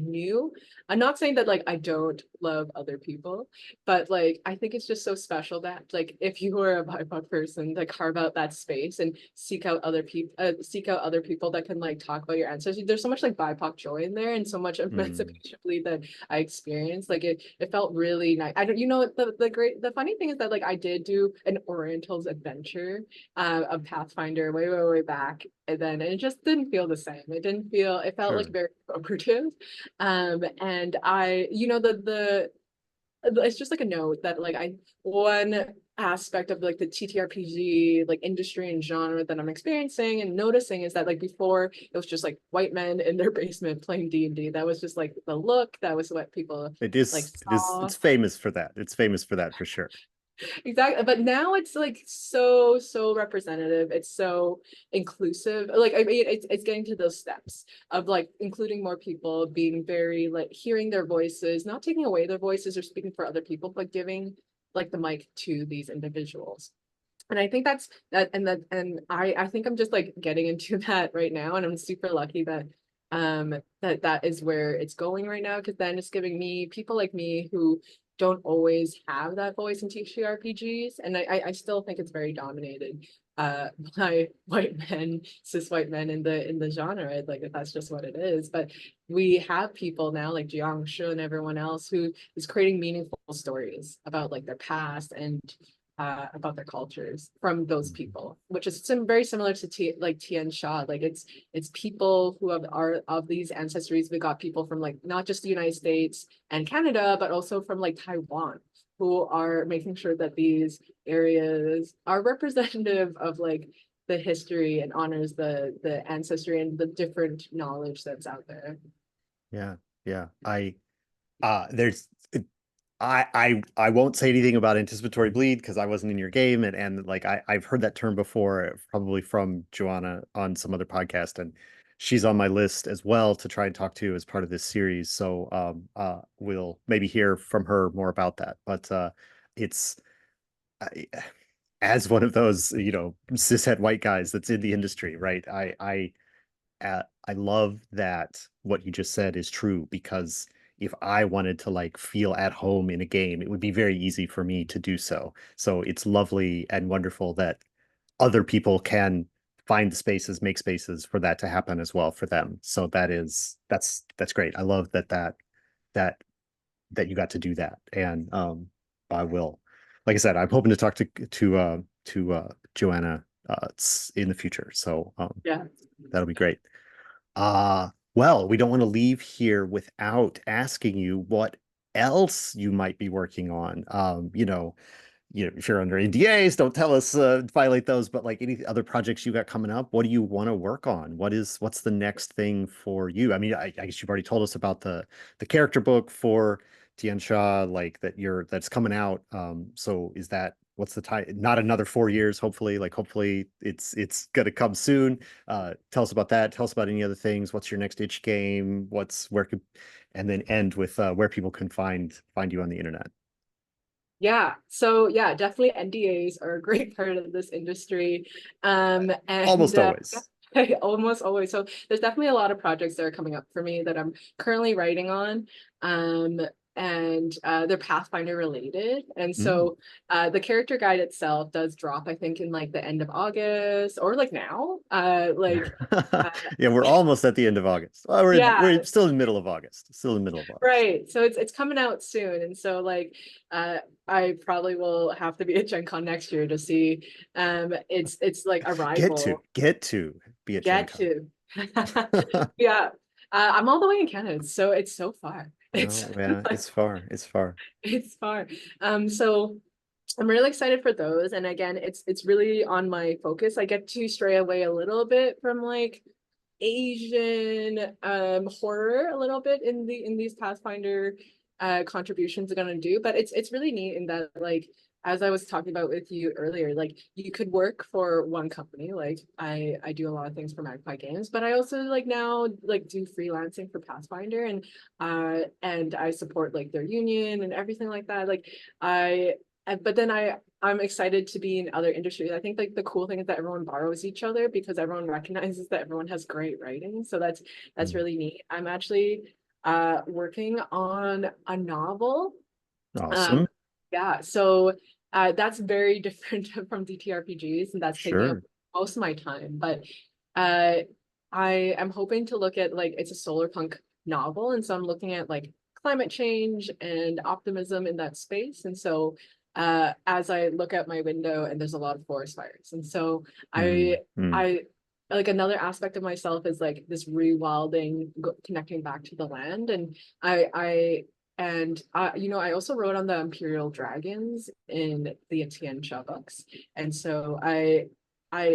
knew. I'm not saying that like I don't love other people, but like I think it's just so special that like if you are a BIPOC person, to carve out that space and seek out other people that can like talk about your ancestry. There's so much like BIPOC joy in there and so much mm, emancipation that I experienced. Like it felt really nice. I don't, the funny thing is that like I did do an Oriental's Adventure of Pathfinder way back, and it just didn't feel the same. It felt like sure. very cooperative. And I, it's just like a note that like one aspect of like the TTRPG like industry and genre that I'm experiencing and noticing is that like before it was just like white men in their basement playing D&D. That was just like the look, that was what people like It's saw. famous for that. It's famous for that for sure. Exactly. But now it's like so representative. It's so inclusive. Like I mean it's getting to those steps of like including more people, being very like hearing their voices, not taking away their voices or speaking for other people, but giving like the mic to these individuals. And I think I think I'm just like getting into that right now, and I'm super lucky that that is where it's going right now, because then it's giving me people like me who don't always have that voice in TTRPGs, and I still think it's very dominated by cis white men in the genre, like that's just what it is. But we have people now like Jiangshi and everyone else who is creating meaningful stories about like their past and about their cultures from those Mhm. people, which is very similar to like Tian Xia. Like it's people who are of these ancestries. We got people from like not just the United States and Canada, but also from like Taiwan, who are making sure that these areas are representative of like the history and honors the ancestry and the different knowledge that's out there. Yeah, yeah. There's I won't say anything about anticipatory bleed because I wasn't in your game, and like I've heard that term before, probably from Joanna on some other podcast, and she's on my list as well to try and talk to as part of this series. So we'll maybe hear from her more about that. But it's I, as one of those, cishet white guys that's in the industry, right? I love that what you just said is true because if I wanted to like feel at home in a game, it would be very easy for me to do so. So it's lovely and wonderful that other people can find the spaces, make spaces for that to happen as well for them. So that's great. I love that that you got to do that. And I will, like I said, I'm hoping to talk to Joanna in the future. So Yeah. that'll be great. Well, we don't want to leave here without asking you what else you might be working on. If you're under NDAs, don't tell us, violate those, but like any other projects you got coming up, what do you want to work on? What's the next thing for you? I mean, I guess you've already told us about the character book for Tian Xia, like that's coming out. So is that what's the time? Not another 4 years, hopefully. Like hopefully it's gonna come soon. Tell us about that. Tell us about any other things. What's your next itch game? And then end with where people can find you on the internet. Yeah. So yeah, definitely NDAs are a great part of this industry. And Almost always. almost always. So there's definitely a lot of projects that are coming up for me that I'm currently writing on. Um, and they're Pathfinder related. And Mm. so the character guide itself does drop, I think, in like the end of August or like now. Uh, Yeah, we're almost at the end of August. Well, we're yeah, still in the middle of August. Still in the middle of August. right. So it's coming out soon. And so like I probably will have to be at Gen Con next year to see it's like a rival. Get to be at Gen Get Con. to. Yeah. I'm all the way in Canada, so it's so far. It's Oh yeah, like it's far. It's far. it's far. So I'm really excited for those. And again, it's really on my focus. I get to stray away a little bit from like Asian horror a little bit in these Pathfinder contributions are gonna do, but it's really neat in that like as I was talking about with you earlier, like you could work for one company. Like I do a lot of things for Magpie Games, but I also like now like do freelancing for Pathfinder and I support like their union and everything like that. Like but then I'm excited to be in other industries. I think like the cool thing is that everyone borrows each other because everyone recognizes that everyone has great writing. So that's Mm. really neat. I'm actually working on a novel. Um Awesome. yeah, so that's very different from DTRPGs and that's taking up Sure. most of my time. But uh I am hoping to look at like it's a solar punk novel, and so I'm looking at like climate change and optimism in that space. And so as I look out my window and there's a lot of forest fires. And so Mm. I Mm. I like another aspect of myself is like this rewilding, connecting back to the land. And I also wrote on the Imperial Dragons in the Tian Xia books. And so I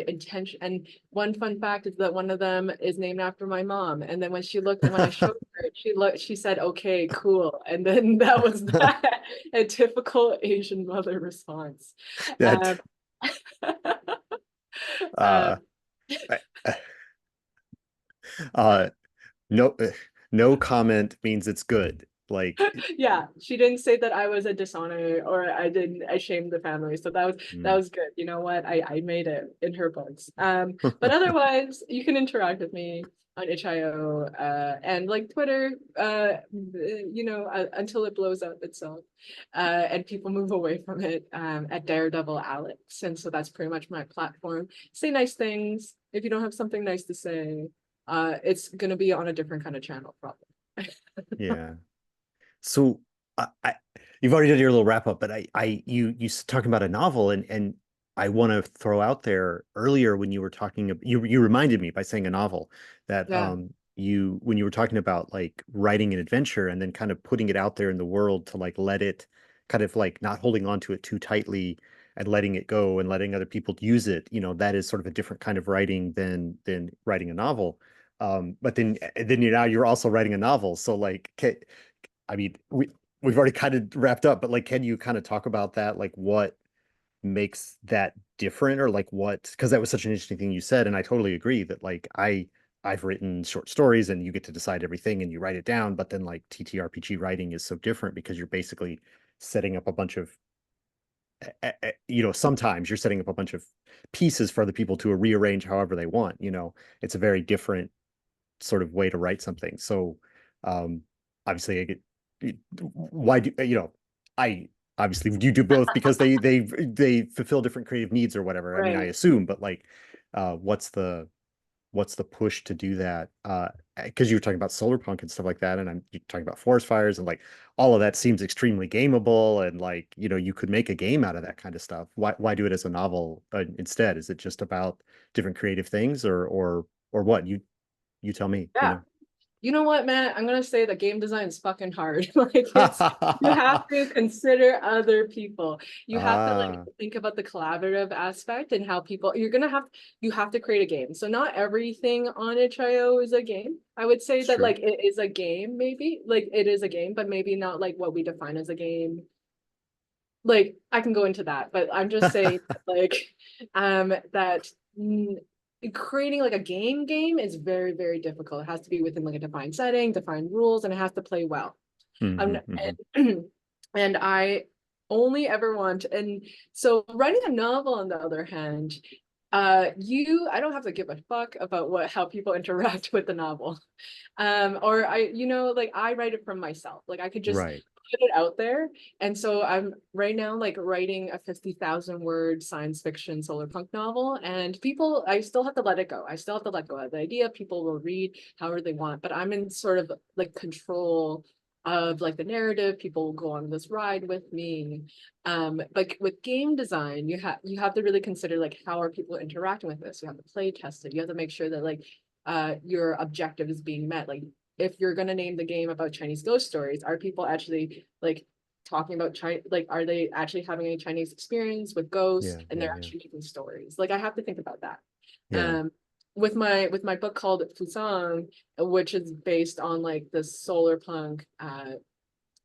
intention and one fun fact is that one of them is named after my mom. And then when I showed her, she said, okay, cool. And then that was that a typical Asian mother response. Um, That um, uh I- uh no no comment means it's good. Like yeah, she didn't say that I was a dishonor or I shamed the family. So that mm. was good. You know what? I made it in her books. But otherwise you can interact with me on itch.io and like Twitter, until it blows up itself. And people move away from it at Daredevil Alex. And so that's pretty much my platform. Say nice things. If you don't have something nice to say, it's gonna be on a different kind of channel, probably. Yeah. So I you've already done your little wrap up, but talking about a novel, and I want to throw out there earlier when you were talking, you reminded me by saying a novel that Yeah. you when you were talking about like writing an adventure and then kind of putting it out there in the world to like let it kind of like not holding on to it too tightly and letting it go and letting other people use it, that is sort of a different kind of writing than writing a novel. But then you're also writing a novel, so like I mean, we've already kind of wrapped up, but like, can you kind of talk about that? Like, what makes that different, or like what? Because that was such an interesting thing you said, and I totally agree that like I've written short stories, and you get to decide everything, and you write it down. But then like TTRPG writing is so different because you're basically setting up a bunch of sometimes you're setting up a bunch of pieces for other people to rearrange however they want. It's a very different sort of way to write something. So, um, obviously, why do I obviously you do both because they fulfill different creative needs or whatever. I mean, I Right. assume, but like, what's the push to do that? Because you were talking about solar punk and stuff like that, and you're talking about forest fires and like all of that seems extremely gameable, and like you could make a game out of that kind of stuff. Why do it as a novel instead? Is it just about different creative things, or what? You tell me. Yeah. You know what, Matt? I'm gonna say that game design is fucking hard. Like it's you have to consider other people. You have to like Ah, think about the collaborative aspect and how people you're gonna have you have to create a game. So not everything on itch.io is a game. I would say it's that true. like it is a game, maybe. Like it is a game, but maybe not like what we define as a game. Like I can go into that, but I'm just saying like that creating like a game is very difficult. It has to be within like a defined setting, defined rules, and it has to play well. Hmm, hmm. And, and I only ever want and so writing a novel on the other hand, I don't have to give a fuck about what how people interact with the novel. Or like I write it from myself. Like I could just Right. put it out there. And so I'm right now like writing a 50,000 word science fiction solar punk novel. And people, I still have to let it go. I still have to let go of the idea. People will read however they want, but I'm in sort of like control of like the narrative. People will go on this ride with me. But with game design, you have to really consider like how are people interacting with this. You have to play test it. You have to make sure that like your objective is being met. Like if you're gonna name the game about Chinese ghost stories, are people actually like talking about China? Like, are they actually having a Chinese experience with ghosts Yeah, and yeah, they're yeah, actually making stories? Like, I have to think about that. yeah, Um, with my book called Fusang, which is based on like the solar punk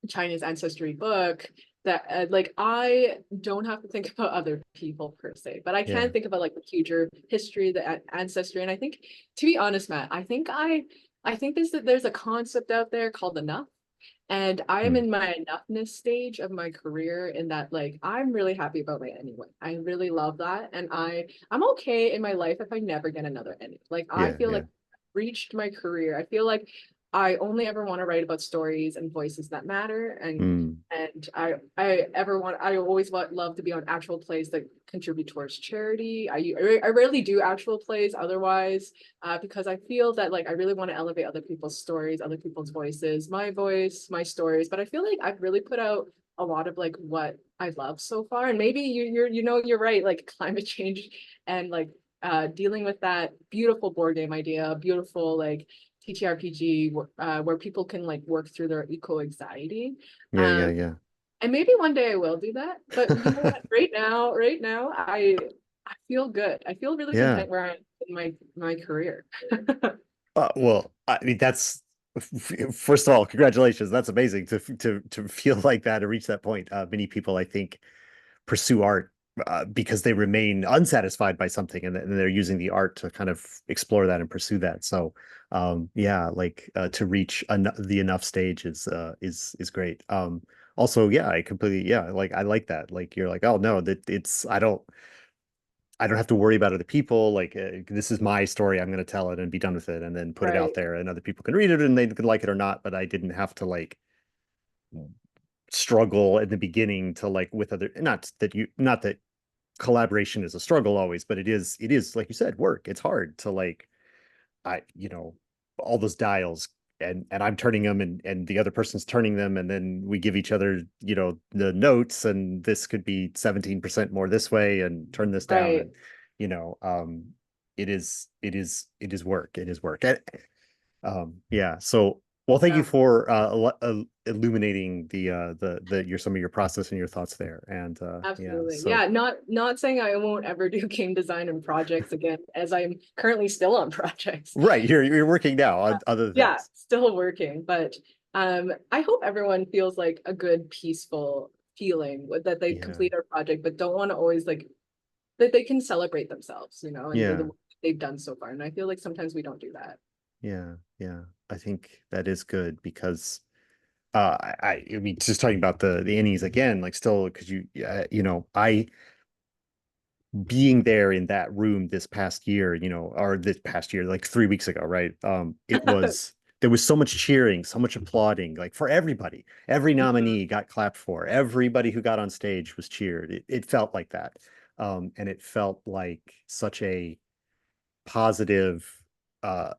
Chinese ancestry book that like I don't have to think about other people per se, but I yeah. can think about like the future history, the ancestry, and I think to be honest, Matt, I think there's a concept out there called enough. And I am Hmm. in my enoughness stage of my career in that like I'm really happy about my anyway. I really love that. And I'm okay in my life if I never get another any. Like I Yeah, feel yeah. like I've reached my career. I feel like I only ever want to write about stories and voices that matter. Hmm. And I always love to be on actual plays that contribute towards charity. I rarely do actual plays otherwise because I feel that like I really want to elevate other people's stories, other people's voices, my voice, my stories. But I feel like I've really put out a lot of like what I love so far. And maybe you're right, like climate change and like dealing with that beautiful board game idea, beautiful like TTRPG where people can like work through their eco anxiety. Yeah, yeah, Um, yeah. and maybe one day I will do that. But you know what? Right now, I feel good. I feel really Yeah. content where I am in my career. Well, I mean, first of all, congratulations. That's amazing to feel like that, to reach that point. Many people, I think, pursue art because they remain unsatisfied by something, and they're using the art to kind of explore that and pursue that. So, yeah, like to reach the enough stage is great. Also, yeah, I completely, yeah, like I like that. Like you're like, oh no, that it's I don't have to worry about other people. Like this is my story. I'm going to tell it and be done with it, and then put it out Right, there, and other people can read it, and they can like it or not. But I didn't have to like struggle in the beginning to like with other. Not that collaboration is a struggle always, but it is like you said, work. It's hard to like all those dials. And I'm turning them, and the other person's turning them, and then we give each other the notes, and this could be 17% more this way, and turn this down, right. and you know um it is work. It is work. Yeah. So, well, thank you Yeah, for illuminating the your some of your process and your thoughts there. And yeah, absolutely. so Yeah, not saying I won't ever do game design and projects again, as I'm currently still on projects. right, you're working now on other Yeah, things. still working, but I hope everyone feels like a good, peaceful feeling that they Yeah. complete our project, but don't want to always like that they can celebrate themselves, and the Yeah. work they've done so far. And I feel like sometimes we don't do that. Yeah. Yeah. I think that is good because I mean, just talking about the innies again, like still, because I being there in that room this past year, or this past year, like 3 weeks ago, right? It was there was so much cheering, so much applauding, like for everybody. Every Mhm. nominee got clapped for. Everybody who got on stage was cheered. It felt like that. And it felt like such a positive uh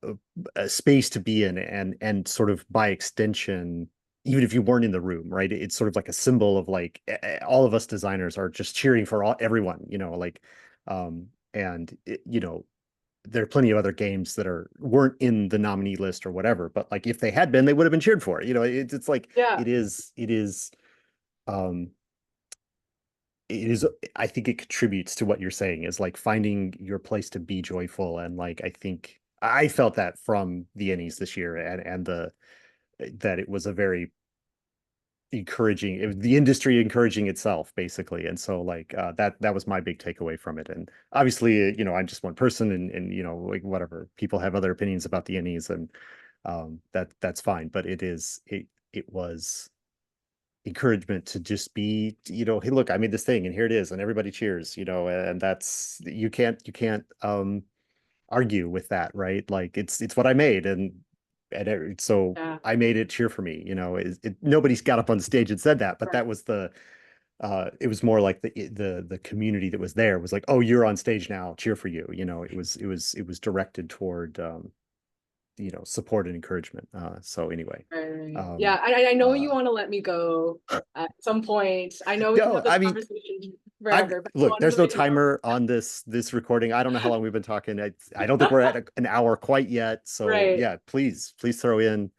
space to be in, and sort of by extension, even if you weren't in the room, right? It's sort of like a symbol of like all of us designers are just cheering for everyone, like and there are plenty of other games that weren't in the nominee list or whatever, but like if they had been, they would have been cheered for. It's like Yeah, it is um it is I think it contributes to what you're saying, is like finding your place to be joyful. And like I think I felt that from the Ennies this year, and the that it was a very encouraging, it was the industry encouraging itself basically. And so like that was my big takeaway from it. And obviously, I'm just one person, and like whatever, people have other opinions about the Ennies, and that's fine, but it was encouragement to just be, hey, look, I made this thing and here it is, and everybody cheers, and that's, you can't argue with that, right? Like it's what I made, so yeah, I made it, cheer for me. Nobody's got up on stage and said that, but right, that was it was more like the community that was there was like, oh, you're on stage now, cheer for you. It was directed toward support and encouragement. So anyway, right, right. Yeah, um I know you uh want to let me go at some point. I know we can no, have this I mean, conversation I'm forever, but I look, wanted there's to no make a note. timer on this recording. I don't know how long we've been talking. I don't think we're at an hour quite yet. So Right. yeah, please throw in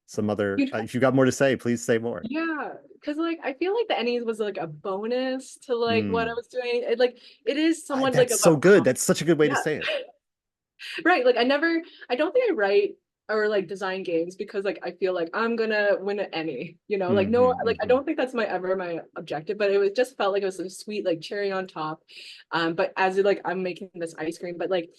some other, You know, if you've got more to say, please say more. yeah, because like I feel like the Ennies was like a bonus to like what I Mm. was doing. Like it is somewhat like That's of so a good. That's such a good way to yeah, say it. right. Like I don't think I write or like design games because like I feel like I'm gonna win an Emmy, like no, like I Hmm. don't think that's my objective, but it was just felt like it was a sweet like cherry on top. But as it, like I'm making this ice cream, but like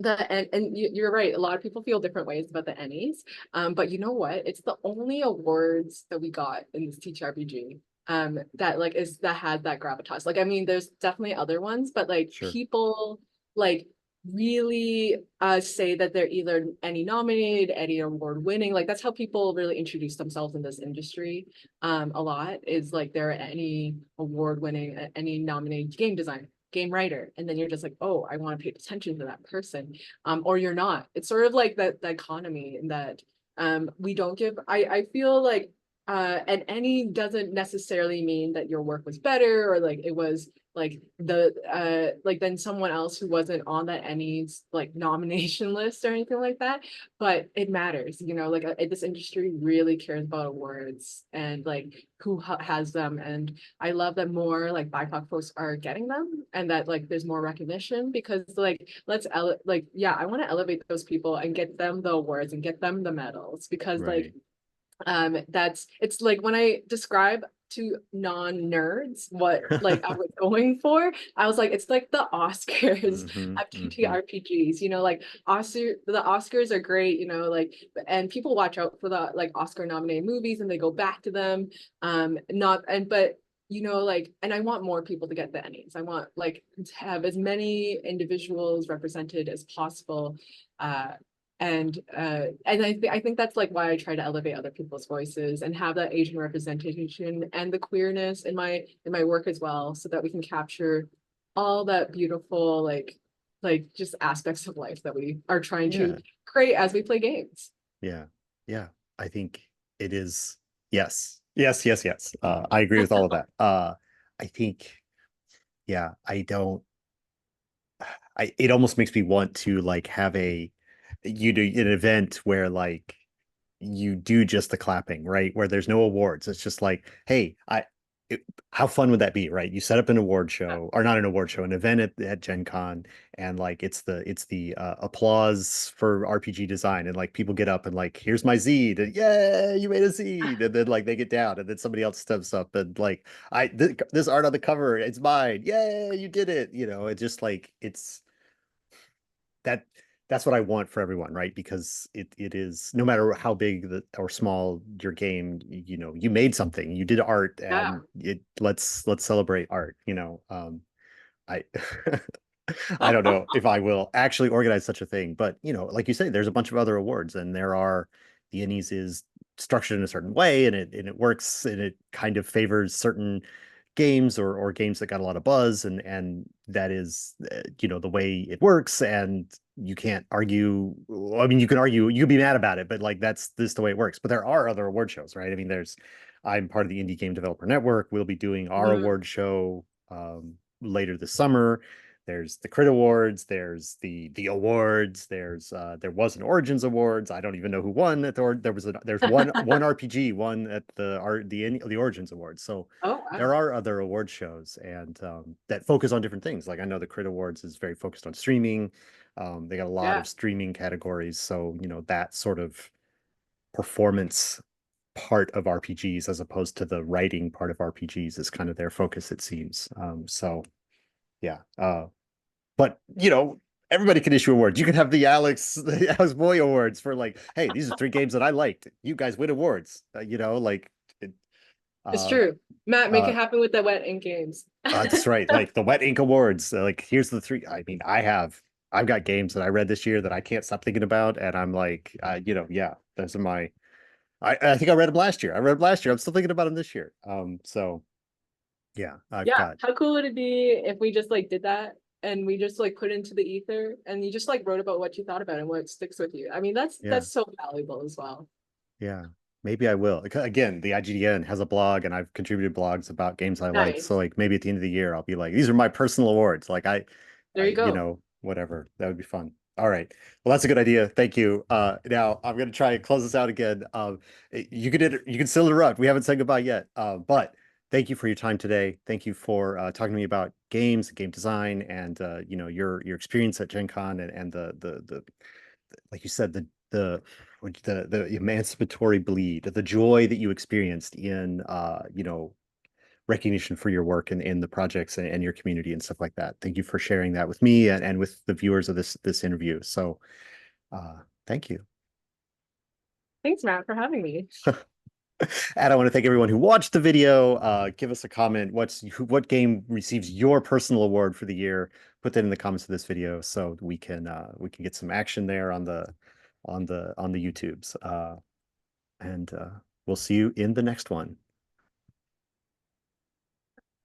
and you're right, a lot of people feel different ways about the Emmys. But you know what? It's the only awards that we got in this TTRPG that like is that had that gravitas. Like I mean, there's definitely other ones, but like Sure. people like really say that they're either Emmy nominated, Emmy award winning. Like that's how people really introduce themselves in this industry. A lot is like they're Emmy award winning, Emmy nominated game designer, game writer, and then you're just like, oh, I want to pay attention to that person, or you're not. It's sort of like that dichotomy in that we don't give. I feel like and any doesn't necessarily mean that your work was better or like it was like the like then someone else who wasn't on that Emmys like nomination list or anything like that. But it matters, like this industry really cares about awards and like who has them. And I love that more like BIPOC folks are getting them and that like there's more recognition because like like yeah, I want to elevate those people and get them the awards and get them the medals because like Right. that's it's like when I describe to non-nerds what like I was going for, I was like it's like the Oscars Hmm. of Hmm. TTRPGs, like the Oscars are great, like and people watch out for the like Oscar nominated movies and they go back to them, not and but like and I want more people to get the Emmys. I want like to have as many individuals represented as possible, uh I think that's like why I try to elevate other people's voices and have that Asian representation and the queerness in my work as well, so that we can capture all that beautiful like just aspects of life that we are trying to Yeah. create as we play games. Yeah. Yeah. I think it is. Yes. Yes. Yes. Yes. I agree with all of that. I think, yeah, it almost makes me want to like have you do an event where like you do just the clapping, right? Where there's no awards. It's just like, hey, it, how fun would that be, right? You set up an award show, or not an award show, an event at Gen Con, and like it's the applause for RPG design, and like people get up and like, here's my zine, and yeah, you made a zine, and then like they get down, and then somebody else steps up and like, this art on the cover, it's mine, yeah, you did it, it's just like that that's what I want for everyone, right? Because it is, no matter how big or small your game, you made something, you did art, Yeah. and let's celebrate art. I I don't know if I will actually organize such a thing, but like you say, there's a bunch of other awards, and there are the Ennies is structured in a certain way, and it works, and it kind of favors certain games or games that got a lot of buzz, and that is the way it works, and you can't argue. I mean, you can argue, you can be mad about it, but like that's this the way it works. But there are other award shows, right? I mean, I'm part of the Indie Game Developer Network. We'll be doing our Mhm. award show later this summer. There's the Crit Awards. There's the awards. There was an Origins Awards. I don't even know who won at the. There's one RPG won at the Origins Awards. So Oh, there wow. are other award shows and that focus on different things. Like I know the Crit Awards is very focused on streaming. They got a lot Yeah. of streaming categories. So that sort of performance part of RPGs as opposed to the writing part of RPGs is kind of their focus, it seems. So yeah. But everybody can issue awards. You can have the Alex Bui Awards for like, hey, these are 3 games that I liked. You guys win awards. Like it, It's uh, true. Matt, make uh, it happen with the wet ink games. that's right. Like the Wet Ink Awards. Like here's the 3. I mean, I've got games that I read this year that I can't stop thinking about, and I'm like, yeah, those are my. I think I read them last year. I read them last year. I'm still thinking about them this year. So yeah, I've Yeah, got how cool would it be if we just like did that and we just like put it into the ether and you just like wrote about what you thought about it and what sticks with you. I mean, that's yeah. that's so valuable as well. Yeah, maybe I will. Again, the IGDN has a blog, and I've contributed blogs about games I like. So, Nice. like, maybe at the end of the year, I'll be like, these are my personal awards. Like, There you go. whatever. That would be fun. All right. Well, that's a good idea. Thank you. Now I'm gonna try and close this out again. You can still interrupt. We haven't said goodbye yet. But thank you for your time today. Thank you for talking to me about games, game design, and your experience at Gen Con and the like you said, the emancipatory bleed, the joy that you experienced in recognition for your work and the projects and your community and stuff like that. Thank you for sharing that with me and with the viewers of this interview. So thank you. Thanks, Matt, for having me. And I want to thank everyone who watched the video. Give us a comment. What game receives your personal award for the year? Put that in the comments of this video so we can get some action there on the YouTubes. And we'll see you in the next one.